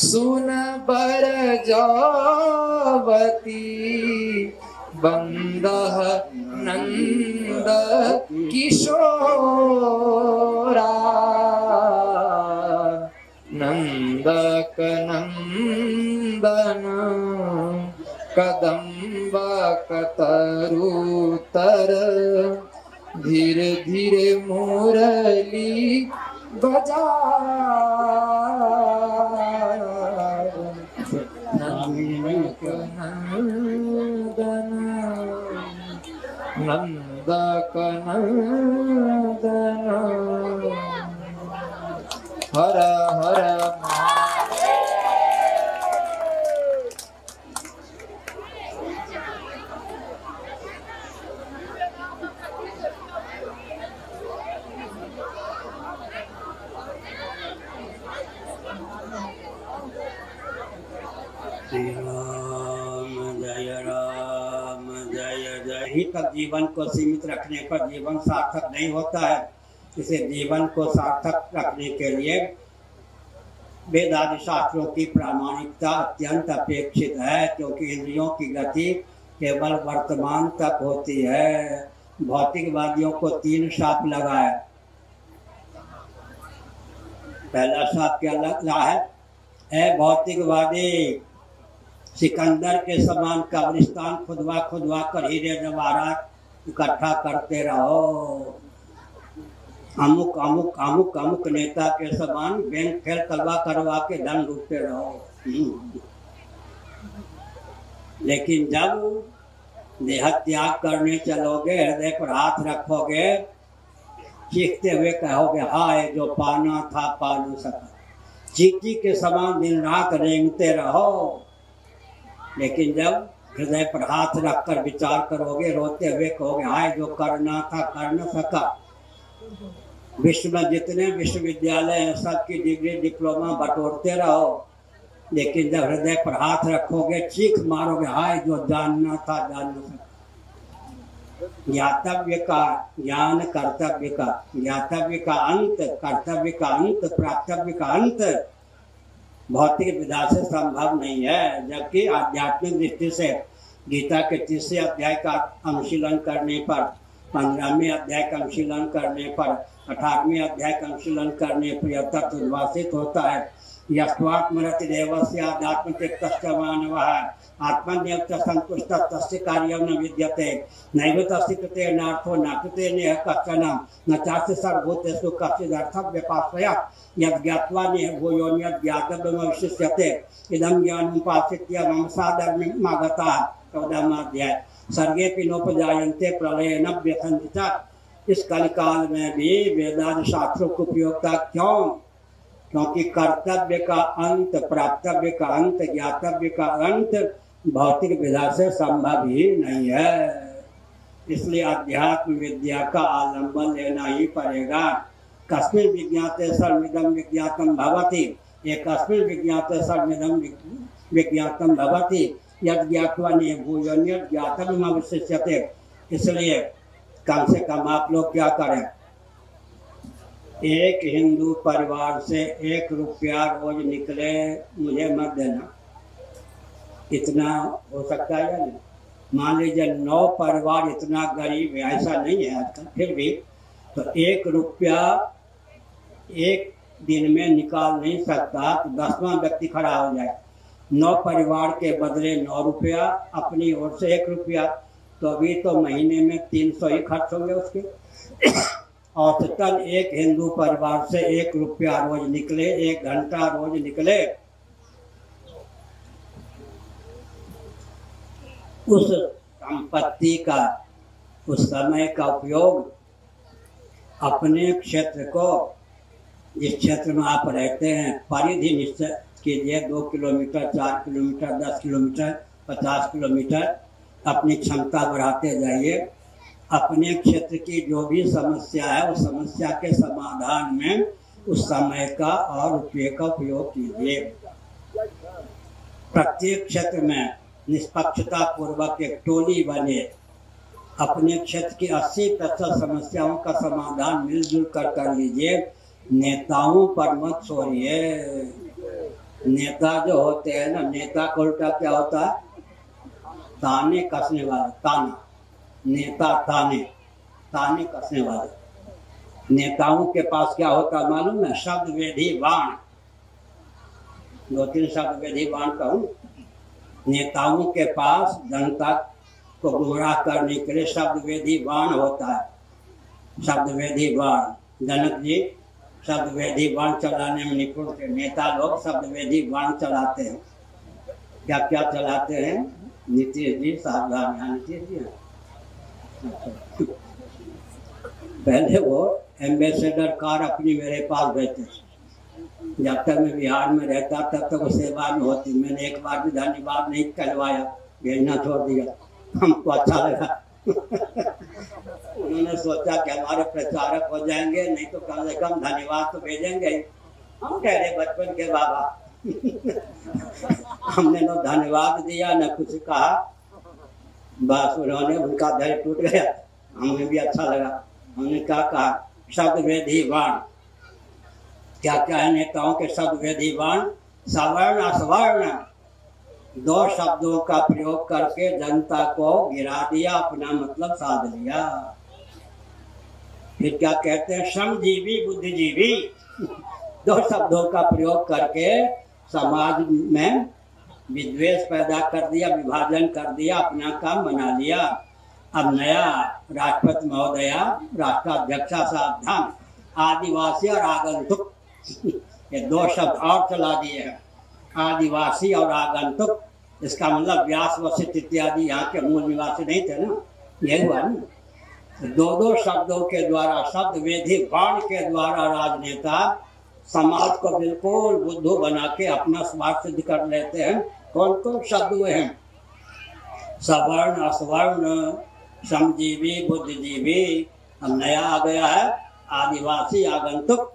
सुन बर जौवती, बंदह नंद किशोरा, नंदक नंदन कदम्ब कतरुतर, धीरे धीरे मुरली बजा, नंदक नंदन नंदक नंदन, हर हर राम जय जय। ही तक जीवन को सीमित रखने पर जीवन सार्थक नहीं होता है। इसे जीवन को सार्थक रखने के लिए वेद आदि शास्त्रों की प्रामाणिकता अत्यंत अपेक्षित है, क्योंकि इंद्रियों की गति केवल वर्तमान तक होती है। भौतिकवादियों को 3 शाप लगा है। पहला शाप क्या लगा है? ए भौतिकवादी, सिकंदर के समान कब्रिस्तान खुदवा खुदवा कर हीरे जवाहरात इकट्ठा करते रहो। अमुक अमुक अमुक अमुक नेता के समान बैंक फेल करवा करवा के धन लूटते रहो। लेकिन जब देह त्याग करने चलोगे, हृदय पर हाथ रखोगे, चीखते हुए कहोगे हाय जो पाना था पा न सका। चींटी के समान दिन रात रेंगते रहो। लेकिन जब हृदय पर हाथ रखकर विचार करोगे, रोते हुए कहोगे हाय जो करना था कर न सका। विश्व में जितने विश्वविद्यालय हैं सबकी डिग्री डिप्लोमा बटोरते रहो, लेकिन जब हृदय पर हाथ रखोगे चीख मारोगे हाय जो जानना था जान न सका। ज्ञातव्य का ज्ञान, कर्तव्य का ज्ञातव्य का अंत, कर्तव्य का अंत, प्राप्तव्य का अंत भौतिक विधा से संभव नहीं है। जबकि आध्यात्मिक दृष्टि से गीता के 30वें अध्याय का अनुशीलन करने पर, 15वें अध्याय का अनुशीलन करने पर, 18वें अध्याय का अनुशीलन करने पर यह तत्व उद्भासित होता है। यस्त्वात्मरतिरेवस्य आध्यात्मचित्तस्य मानवः आत्मन्येव संतुष्टः तस्य कार्यं न विद्यते नैव तस्य कृते नार्थो न कृते नेह कश्चन न चास्य सर्वभूतेषु कश्चिदर्थव्यपाश्रयः यद्ज्ञात्वा नेह भूयोऽन्यत् ज्ञातव्यमवशिष्यते इदं ज्ञानमुपाश्रित्य मम साधर्म्यमागताः। 14वां अध्याय। सर्गेऽपि नोपजायन्ते प्रलये न व्यथन्ति च इस कलिकाल में भी वेदांत शास्त्रों की उपयोगिता क्यों? क्योंकि कर्तव्य का अंत, प्राप्तव्य का अंत, ज्ञातव्य का अंत भौतिक विधा से संभव ही नहीं है। इसलिए अध्यात्म विद्या का आलंबन लेना ही पड़ेगा। कस्मिन् विज्ञाते सर्वमिदं विज्ञातम भवति, एकस्मिन् विज्ञाते सर्वमिदं विज्ञातम भवति, यद् ज्ञात्वा न भूयोऽन्यत् ज्ञातव्यम् अवशिष्यते। इसलिए कम से कम आप लोग क्या करें, एक हिंदू परिवार से 1 रुपया रोज निकले मुझे मत देना। इतना हो सकता है या नहीं? मान लीजिए 9 परिवार इतना गरीब है, ऐसा नहीं है आजकल, फिर भी तो 1 रुपया एक दिन में निकाल नहीं सकता तो 10वां व्यक्ति खड़ा हो जाए। 9 परिवार के बदले 9 रुपया, अपनी ओर से 1 रुपया, तो अभी तो महीने में 300 ही खर्च होंगे उसके। औसतन एक हिंदू परिवार से 1 रुपया रोज निकले, 1 घंटा रोज निकले, उस संपत्ति का, उस समय का उपयोग अपने क्षेत्र को, जिस क्षेत्र में आप रहते हैं, परिधि निश्चय कीजिए। 2 किलोमीटर, 4 किलोमीटर, 10 किलोमीटर, 50 किलोमीटर, अपनी क्षमता बढ़ाते जाइए। अपने क्षेत्र की जो भी समस्या है उस समस्या के समाधान में उस समय का और रुपये का उपयोग कीजिए। प्रत्येक क्षेत्र में निष्पक्षता पूर्वक एक टोली बने, अपने क्षेत्र की 80% समस्याओं का समाधान मिलजुल कर लीजिए। नेताओं पर मत छोड़िए। नेता जो होते हैं ना, नेता का उल्टा क्या होता है? ताने कसने वाला, ताना। नेता ताने, ताने कसने वाले। नेताओं के पास क्या होता मालूम है? शब्द वेधी बाण। 2-3 शब्द वेधी बाण कहूँ। नेताओं के पास जनता को गुमराह करने के लिए शब्द वेधी बाण होता है। शब्द वेधी बाण, जनक जी शब्द वेधी बाण चलाने में निपुण थे। नेता लोग शब्द वेधी बाण चलाते हैं। क्या क्या चलाते हैं? नीतीश जी सावधान, यहाँ नीतीश जी हैं। पहले वो एम्बेसडर कार अपनी मेरे पास भेजते। जब तक मैं बिहार में रहता तब तक वो सेवा में होती। मैंने एक बार भी धन्यवाद नहीं कहलवाया, भेजना छोड़ दिया। हमको अच्छा लगा। उन्होंने सोचा कि हमारे प्रचारक हो जाएंगे, नहीं तो कम से कम धन्यवाद तो भेजेंगे। हम कह रहे बचपन के बाबा। हमने न धन्यवाद दिया न कुछ कहा, बस उन्होंने, उनका धैर्य टूट गया। हमें भी अच्छा लगा। हमने क्या कहा? शब्द वेधी बाण। क्या क्या है नेताओं के शब्द वेधी बाण? सवर्ण असवर्ण 2 शब्दों का प्रयोग करके जनता को गिरा दिया, अपना मतलब साध लिया। फिर क्या कहते हैं? श्रमजीवी बुद्धिजीवी 2 शब्दों का प्रयोग करके समाज में विद्वेष पैदा कर दिया, विभाजन कर दिया, अपना काम बना लिया। अब नया राष्ट्रपति महोदया, राष्ट्राध्यक्षा सावधान, आदिवासी और आगंतुक ये 2 शब्द और चला दिए हैं। आदिवासी और आगंतुक, इसका मतलब व्यास, वशिष्ठ इत्यादि यहाँ के मूल निवासी नहीं थे ना, यही हुआ ना। 2 शब्दों के द्वारा, शब्द वेधी बाण के द्वारा राजनेता समाज को बिल्कुल बुद्धू बना के अपना स्वार्थ सिद्ध कर लेते हैं। कौन कौन शब्द हुए हैं? सवर्ण, असवर्ण, श्रमजीवी, बुद्धिजीवी। अब नया आ गया है आदिवासी, आगंतुक।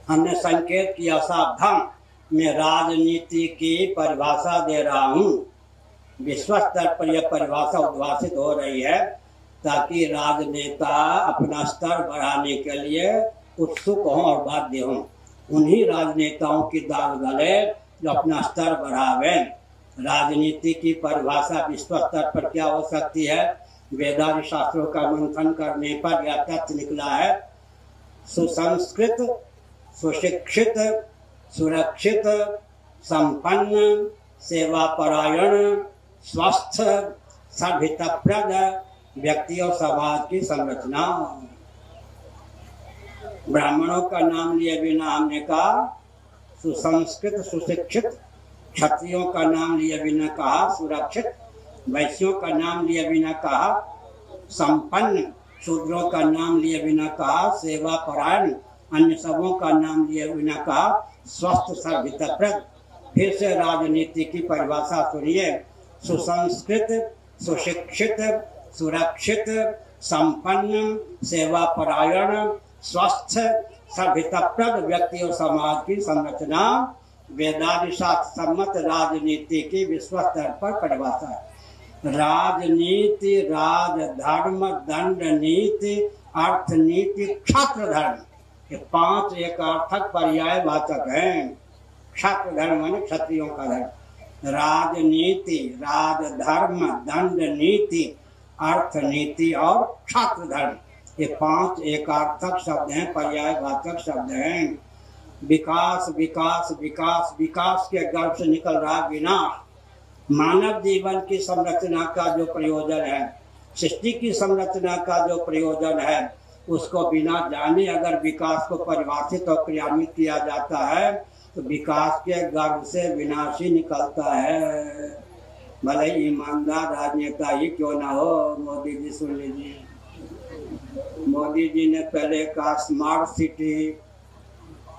हमने संकेत किया सावधान। मैं राजनीति की परिभाषा दे रहा हूँ। विश्व स्तर पर यह परिभाषा उद्भाषित हो रही है ताकि राजनेता अपना स्तर बढ़ाने के लिए उत्सुक हों और बाध्य हों। उन्हीं राजनेताओं की दाल गले जो अपना स्तर बढ़ावे। राजनीति की परिभाषा विश्व स्तर पर क्या हो सकती है? वेदांत शास्त्रों का मंथन करने पर यह तथ्य निकला है। सुसंस्कृत, सुशिक्षित, सुरक्षित, संपन्न, सेवापरायण, स्वस्थ, सभ्यताप्रद व्यक्ति और समाज की संरचना। ब्राह्मणों का नाम लिए बिना हमने कहा सुसंस्कृत, सुशिक्षित। क्षत्रियों का नाम लिए बिना कहा सुरक्षित। वैश्यों का नाम लिए बिना कहा संपन्न। शूद्रों का नाम लिए बिना कहा सेवा परायण, अन्य सबों का नाम लिए बिना कहा स्वस्थ सर्वहितप्रद। फिर से राजनीति की परिभाषा सुनिए। सुसंस्कृत, सुशिक्षित, सुरक्षित, संपन्न, सेवा परायण, स्वस्थ, सर्वहितप्रद व्यक्ति और समाज की संरचना वेदादि शास्त्र सम्मत राजनीति की विश्व स्तर पर परिभाषा है। राजनीति, राजधर्म, दंड नीति, अर्थनीति, क्षत्र धर्म, ये 5 एकार्थक पर्याय वाचक हैं। क्षत्र धर्म माने क्षत्रियों का धर्म। राजनीति, राजधर्म, दंड नीति, अर्थनीति और क्षत्र धर्म, ये 5 एकार्थक शब्द हैं, पर्याय वाचक शब्द हैं। विकास, विकास, विकास, विकास के गर्भ से निकल रहा विनाश। मानव जीवन की संरचना का जो प्रयोजन है, सृष्टि की संरचना का जो प्रयोजन है, उसको बिना जाने अगर विकास को परिभाषित और क्रियान्वित किया जाता है तो विकास के गर्भ से विनाश ही निकलता है। भले ईमानदार राजनेता ही क्यों ना हो। मोदी जी सुन लीजिए, मोदी जी ने पहले कहा स्मार्ट सिटी,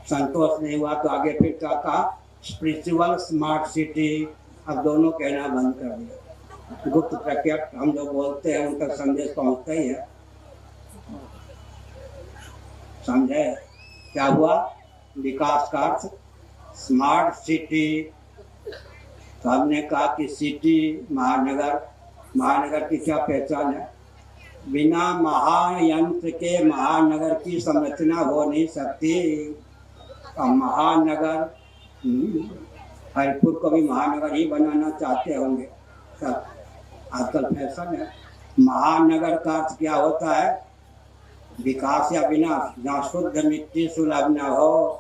संतोष नहीं हुआ तो आगे फिर क्या कहा स्पिरिचुअल स्मार्ट सिटी। अब दोनों कहना बंद कर दिया। गुप्त प्रत्यक्ष हम जो बोलते हैं उन तक संदेश पहुंचता ही है। समझे क्या हुआ? विकास का अर्थ स्मार्ट सिटी। तो हमने कहा कि सिटी महानगर, महानगर की क्या पहचान है? बिना महायंत्र के महानगर की संरचना हो नहीं सकती। अब महानगर, हरिपुर को भी महानगर ही बनाना चाहते होंगे सब, आजकल फैशन है। महानगर का अर्थ क्या होता है? विकास या विनाश। जहाँ शुद्ध मिट्टी सुलभ न हो,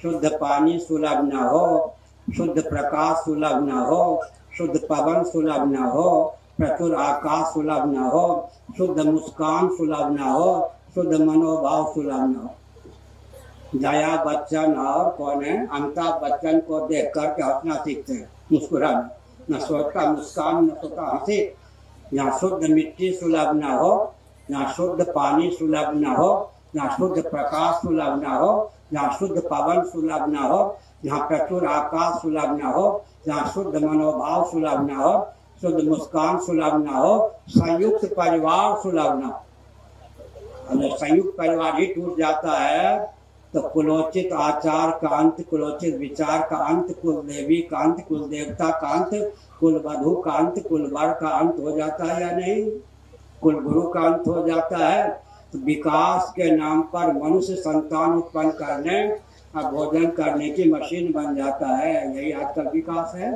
शुद्ध पानी सुलभ न हो, शुद्ध प्रकाश सुलभ न हो, शुद्ध पवन सुलभ न हो, प्रचुर आकाश सुलभ न हो, शुद्ध मुस्कान सुलभ न हो, शुद्ध मनोभाव सुलभ न हो। जया बच्चन और कौन है, अमिताभ बच्चन को देख कर के हंसना सीखते हैं, मुस्कुराना, न सोचता मुस्कान न सोचता हंसी। जहाँ शुद्ध मिट्टी सुलभ न हो, जहाँ शुद्ध पानी सुलभ न हो, जहाँ शुद्ध प्रकाश सुलभ न हो, जहाँ शुद्ध पवन सुलभ न हो, जहाँ प्रचुर आकाश सुलभ न हो, जहाँ शुद्ध मनोभाव सुलभ न हो, शुद्ध मुस्कान सुलभ न हो, संयुक्त परिवार सुलभ न हो। अगर संयुक्त परिवार ही टूट जाता है तो कुलोचित आचार का अंत, कुलोचित विचार का अंत, कुल देवी का अंत, कुल देवता का अंत, कुल वधु का अंत, कुल वर का अंत हो जाता है या नहीं? कुल गुरु का अंत हो जाता है। तो विकास के नाम पर मनुष्य संतान उत्पन्न करने और भोजन करने की मशीन बन जाता है। यही आजकल विकास है।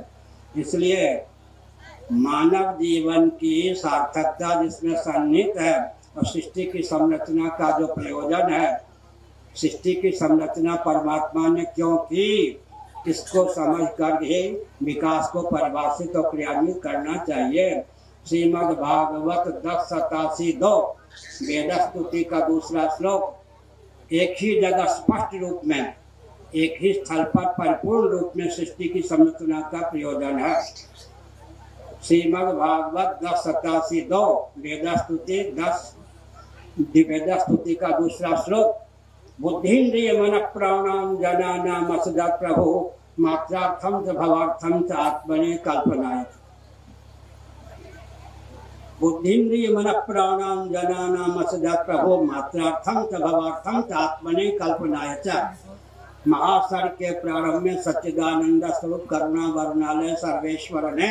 इसलिए मानव जीवन की सार्थकता जिसमें सन्निहित है और सृष्टि की संरचना का जो प्रयोजन है, सृष्टि की संरचना परमात्मा ने क्यों की, इसको समझ कर ही विकास को परिभाषित और क्रियान्वित करना चाहिए। श्रीमद् भागवत 10:87-2 वेद स्तुति का दूसरा श्लोक एक ही जगह स्पष्ट रूप में, एक ही स्थल पर परिपूर्ण रूप में सृष्टि की संरचना का प्रयोजन है। श्रीमद् भागवत 10:87-2 वेद स्तुति का दूसरा श्लोक। बुद्धिन्द्रिय मन प्राणाम जनानाम असदत् प्रभु मात्रार्थम च भवार्थम च आत्मने कल्पनाय। बुद्धिन्द्रिय मन प्राणाम जनानाम असदत् प्रभु मात्रार्थम च भवार्थम च आत्मने कल्पनाय च। महासर के प्रारंभ में सच्चिदानंद स्वरूप करुणा वरुणालय सर्वेश्वर ने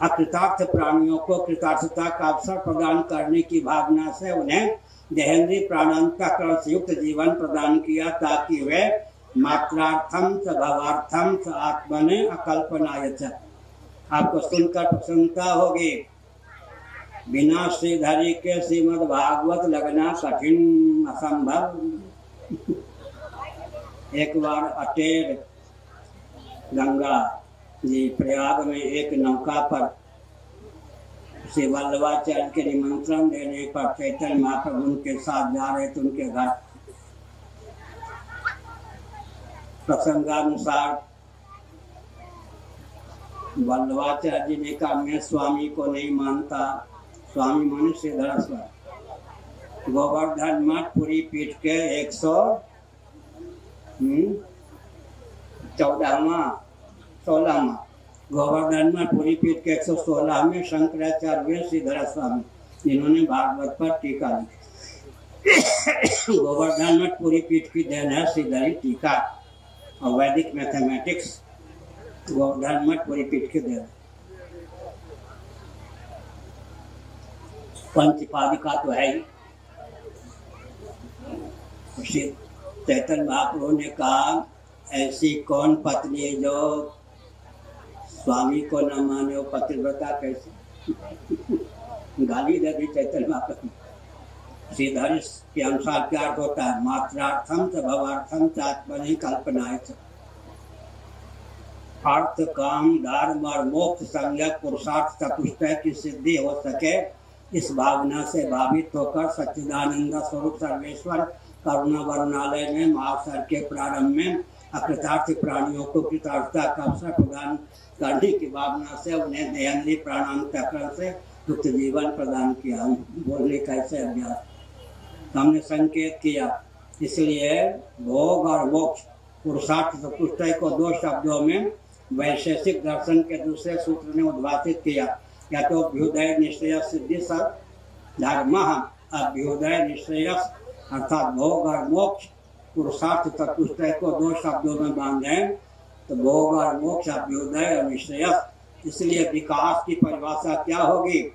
अकृतार्थ प्राणियों को कृतार्थता का अवसर प्रदान करने की भावना से उन्हें देहेंद्रीय प्राणांतकरण से युक्त जीवन प्रदान किया ताकि वे मात्रार्थम च भवार्थम च आत्मने अकल्पनाय च। आपको सुनकर प्रसन्नता होगी। बिना श्रीधरी के श्रीमद् भागवत लगना कठिन, असंभव। एक बार अटेर गंगा जी प्रयाग में एक नौका पर श्री वल्लभाचार्य के निमंत्रण देने पर चैतन्य महाप्रभु उनके साथ जा रहे थे उनके घर। प्रसंगानुसार वल्लभाचार्य जी ने कहा मैं स्वामी को नहीं मानता। स्वामी माने श्रीधरेश्वर। गोवर्धन मठ पूरी पीठ के 114वां गोवर्धन मठ पूरी पीठ के 116 में शंकराचार्य श्रीधर स्वामी जिन्होंने भागवत पर टीका लिखी। गोवर्धन मठ पूरी पीठ की देन है श्रीधरी टीका और वैदिक मैथमेटिक्स गोवर्धन मठ पूरी पीठ की देन। पंचपादिका तो है ही। चैतन्य महाप्रभु ने कहा ऐसी कौन पत्नी है जो स्वामी को न माने, वो पतिव्रता कैसे? गाली दे दी चैतन्य महाप्रभु। श्रीधर के अनुसार क्या अर्थ होता है? मात्रार्थम च भवार्थम च आत्मनि कल्पनाय च। अर्थ काम धर्म और मोक्ष संज्ञक पुरुषार्थ चतुष्टय की सिद्धि हो सके, इस भावना से भावित होकर सच्चिदानंद स्वरूप सर्वेश्वर करुणा वरुणालय में महासार के प्रारंभ में अकृतार्थ प्राणियों को कृतार्थता का अवसर प्रदान करने की भावना से उन्हें देहेंद्रीय प्राणांतकरण से युक्त जीवन प्रदान किया। बोलने का ऐसे अभ्यास हमने संकेत किया। इसलिए भोग और मोक्ष पुरुषार्थ चतुष्टय को दो शब्दों में वैशेषिक दर्शन के दूसरे सूत्र ने उद्भाषित किया। या तो अभ्युदय निश्चय सिद्धि सब धर्म, अभ्युदय निश्चय अर्थात भोग और मोक्ष पुरुषार्थ चतुष्टय को दो शब्दों में बांधे तो भोग और मोक्ष, अभ्युदय और निश्चय। इसलिए विकास की परिभाषा क्या होगी?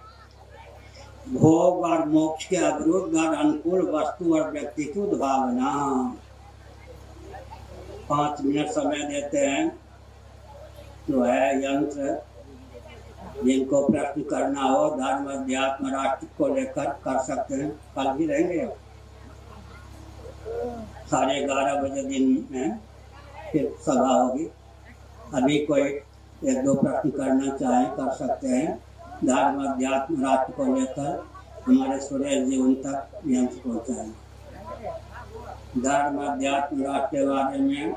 भोग और मोक्ष के अविरुद्ध और अनुकूल वस्तु और व्यक्ति की उद्भावना। 5 मिनट समय देते हैं जो है यंत्र। जिनको प्रश्न करना हो धर्म अध्यात्म राष्ट्र को लेकर कर सकते हैं। कल भी रहेंगे 11:30 बजे दिन में फिर सभा होगी। अभी कोई 1-2 प्रश्न करना चाहे कर सकते हैं। धर्म अध्यात्म राष्ट्र को लेकर हमारे सुरेश जी उन तक यंत्र पहुँचाएंगे। धर्म अध्यात्म राष्ट्र के बारे में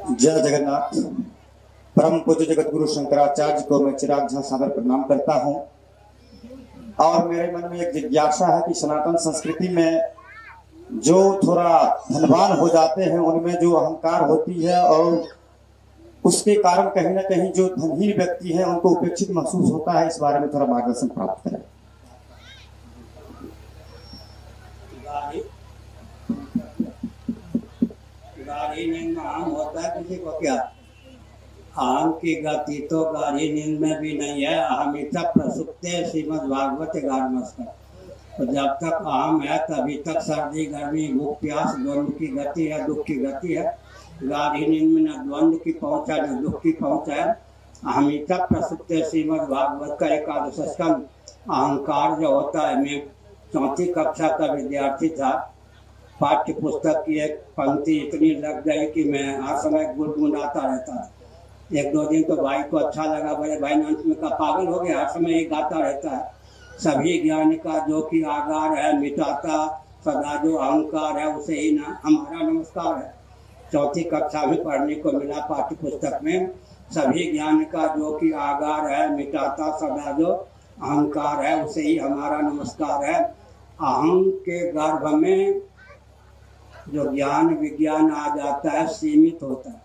जय जगन्नाथ। परम पूज्य जगत गुरु शंकराचार्य को मैं चिराग झा सागर प्रणाम करता हूं। और मेरे मन में एक जिज्ञासा है कि सनातन संस्कृति में जो थोड़ा धनवान हो जाते हैं उनमें जो अहंकार होती है और उसके कारण कहीं ना कहीं जो धनहीन व्यक्ति है उनको उपेक्षित महसूस होता है। इस बारे में थोड़ा मार्गदर्शन प्राप्त करें। गाढ़ी नींद में आम होता है किसी को क्या? आम की गति तो गाढ़ी नींद में भी नहीं है। अहमिता प्रसुप्ते श्रीमद् भागवत 11 तो जब तक आम है तभी तक सर्दी गर्मी भूख प्यास द्वंद्व की गति है, दुख की गति है। गाढ़ी नींद में न द्वंद्व की पहुँच है न दुख की पहुँच है। अहमिता प्रसुप्ते श्रीमद् भागवत का 11 स्कंद। अहंकार जो होता है, मैं 4वीं कक्षा का विद्यार्थी था। पाठ्य पुस्तक की एक पंक्ति इतनी लग गई कि मैं हर समय गुनगुनाता रहता। 1-2 दिन तो भाई को अच्छा लगा, बड़े भाई ने अंत में कहा पागल हो गया, हर समय ये गाता रहता है। सभी ज्ञान का जो कि आगार है मिटाता सदा जो अहंकार है उसे ही ना हमारा नमस्कार है। 4वीं कक्षा में पढ़ने को मिला पाठ्य पुस्तक में, सभी ज्ञान का जो कि आगार है मिटाता सदा जो अहंकार है उसे ही हमारा नमस्कार है। अहं के गर्भ में जो ज्ञान विज्ञान आ जाता है सीमित होता है,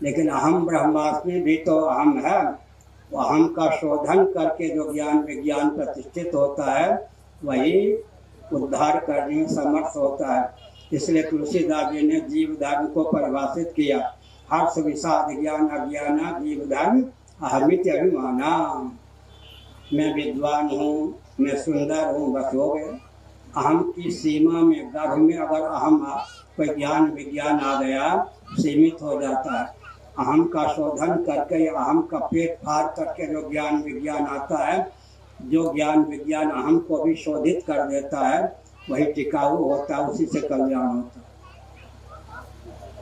लेकिन अहम ब्रह्मास्मि भी तो अहम है। वो अहम का शोधन करके जो ज्ञान विज्ञान प्रतिष्ठित होता है वही उद्धार करने में समर्थ होता है। इसलिए तुलसीदास जी ने जीव धर्म को परिभाषित किया। हर्ष विषाद ज्ञान अज्ञान जीव धर्म अहमित अभिमाना। मैं विद्वान हूँ, मैं सुंदर हूँ, बस हो गए। अहम की सीमा में गर्भ में अगर अहम कोई ज्ञान विज्ञान आ गया सीमित हो जाता है। अहम का शोधन करके या अहम का पेट फाड़ करके जो ज्ञान विज्ञान आता है, जो ज्ञान विज्ञान अहम को भी शोधित कर देता है वही टिकाऊ होता है, उसी से कल्याण होता है।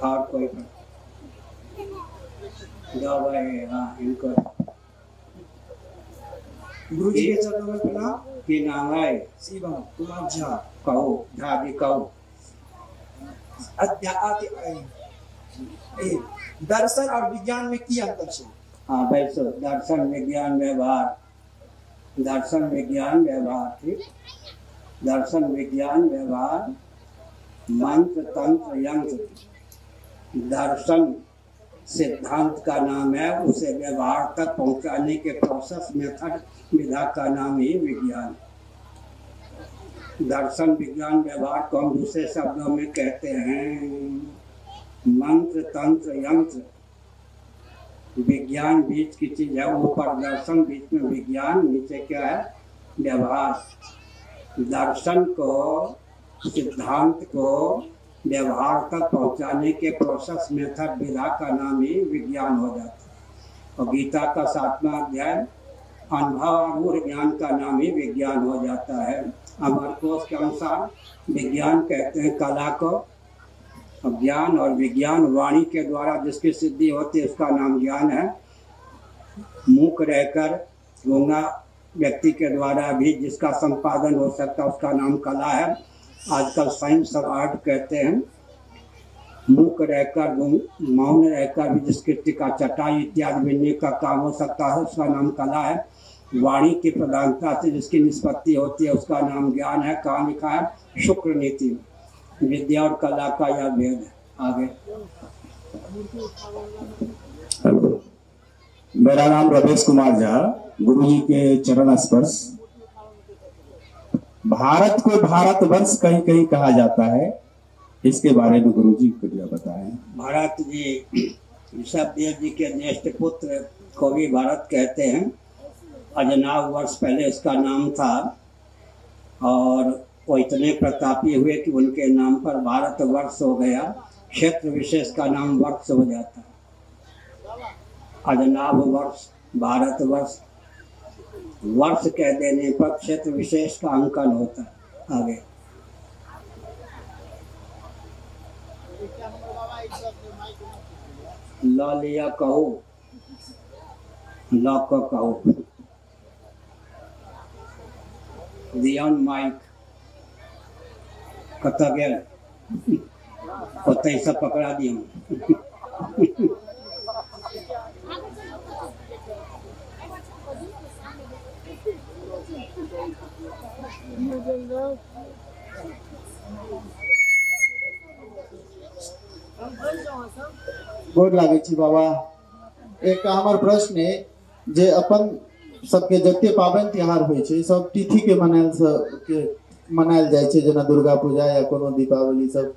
और कोई जो भाई हाँ इनको गुरु जी के चरणों में प्रणाम। की नाम है? शिवम कुमार झा। कहो झाजी कहो। दर्शन और विज्ञान में की अंतर है? हाँ वैसे दर्शन विज्ञान व्यवहार, दर्शन विज्ञान व्यवहार, ठीक। दर्शन विज्ञान व्यवहार, मंत्र तंत्र यंत्र। दर्शन सिद्धांत का नाम है, उसे व्यवहार तक पहुंचाने के प्रोसेस मेथड विधा का नाम ही विज्ञान। दर्शन विज्ञान व्यवहार को हम दूसरे शब्दों में कहते हैं मंत्र तंत्र यंत्र। विज्ञान बीच की चीज है, ऊपर दर्शन बीच में विज्ञान, नीचे क्या है? व्यवहार। दर्शन को सिद्धांत को व्यवहार तक पहुंचाने के प्रोसेस मेथड विधा का नाम ही विज्ञान हो जाता है। और गीता का 7वां अध्याय अनुभव और ज्ञान का नाम ही विज्ञान हो जाता है। अमरकोश के अनुसार विज्ञान कहते हैं कला को, ज्ञान और विज्ञान वाणी के द्वारा जिसकी सिद्धि होती है उसका नाम ज्ञान है। मूक रहकर गूंगा व्यक्ति के द्वारा भी जिसका संपादन हो सकता है उसका नाम कला है। आजकल साइंस और आर्ट कहते हैं। मूक रहकर मौन रहकर भी जिस कृति का चटाई इत्यादि बिनने का काम हो सकता है उसका नाम कला है। वाणी की प्रधानता से जिसकी निष्पत्ति होती है उसका नाम ज्ञान है। कहाँ लिखा है? शुक्र नीति। विद्या और कला का यह भेद है। आगे। हेलो, मेरा नाम रमेश कुमार झा। गुरु जी के चरण स्पर्श। भारत को भारतवर्ष कहीं कहीं कहा जाता है, इसके बारे में गुरु जी कृपया बताएं। भारत जी ऋषभदेव जी के ज्येष्ठ पुत्र को भी भारत कहते हैं। अजनाव वर्ष पहले इसका नाम था और वो इतने प्रतापी हुए कि उनके नाम पर भारत वर्ष हो गया। क्षेत्र विशेष का नाम वर्ष हो जाता है। अजनाव वर्ष, भारत वर्ष, वर्ष कह देने पर क्षेत्र विशेष का अंकन होता है। आगे। ल लिया कहो, ल को कहो। दियन माइक कत गया सब पकड़ा दिया। गोर लागे छी बाबा। एक हमर प्रश्न है जे अपन सबके जते पाबनि त्योहार होइ छै सब तिथि के मनायल जाइ छै, जेना दुर्गा पूजा या कोनो दीपावली सब।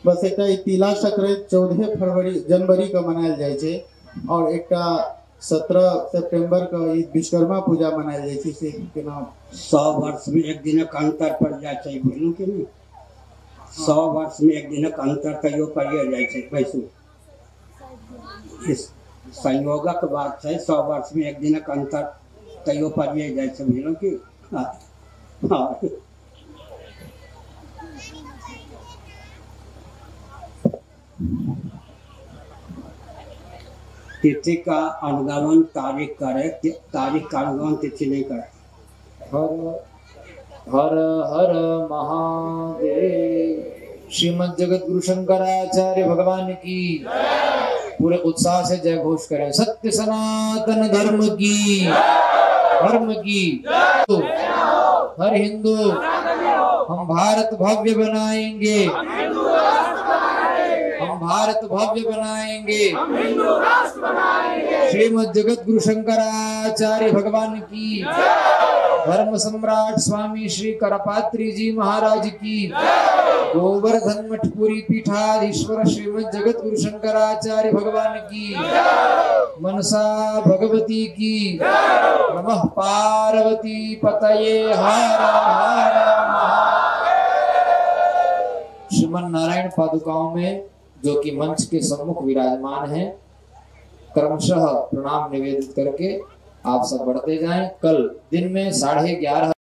बस एकटा तिला संक्रांति 14 जनवरी के मनायल जाइ छै और एकटा 17 सितंबर के ई विश्वकर्मा पूजा मनायल जाइ छै। से केना 100 वर्ष में एक दिन का अंतर पड़ जाए छै, बुझलू कि नहीं? 100 वर्ष में एक दिन का अंतर कहियो पड़िए जाए छै। कैसू इस संयोगक बात है। 100 वर्ष में एक दिन का अंतर कहियो पड़िए जाए छै, बुझलू कि? हाँ। तिथि का अनुगमन तारीख करे, तारीख का अनुगमन तिथि नहीं करे। हर हर हर महादेव। श्रीमद जगत गुरु शंकराचार्य भगवान की पूरे उत्साह से जय घोष करें। सत्य सनातन धर्म की, धर्म की हर हिंदू हम भारत भव्य बनाएंगे, हम भारत भव्य बनाएंगे। श्रीमद जगत गुरु शंकराचार्य भगवान की, धर्म सम्राट स्वामी श्री करपात्री जी महाराज की, गोवर्धन मठपुरी पीठाधीश्वर श्रीमद जगत गुरु शंकराचार्य भगवान की, मनसा भगवती की, नमः पार्वती पतये हर हर महादेव। श्रीमन नारायण पादुकाओं में जो कि मंच के सम्मुख विराजमान है, क्रमशः प्रणाम निवेदित करके आप सब बढ़ते जाएं। कल दिन में 11:30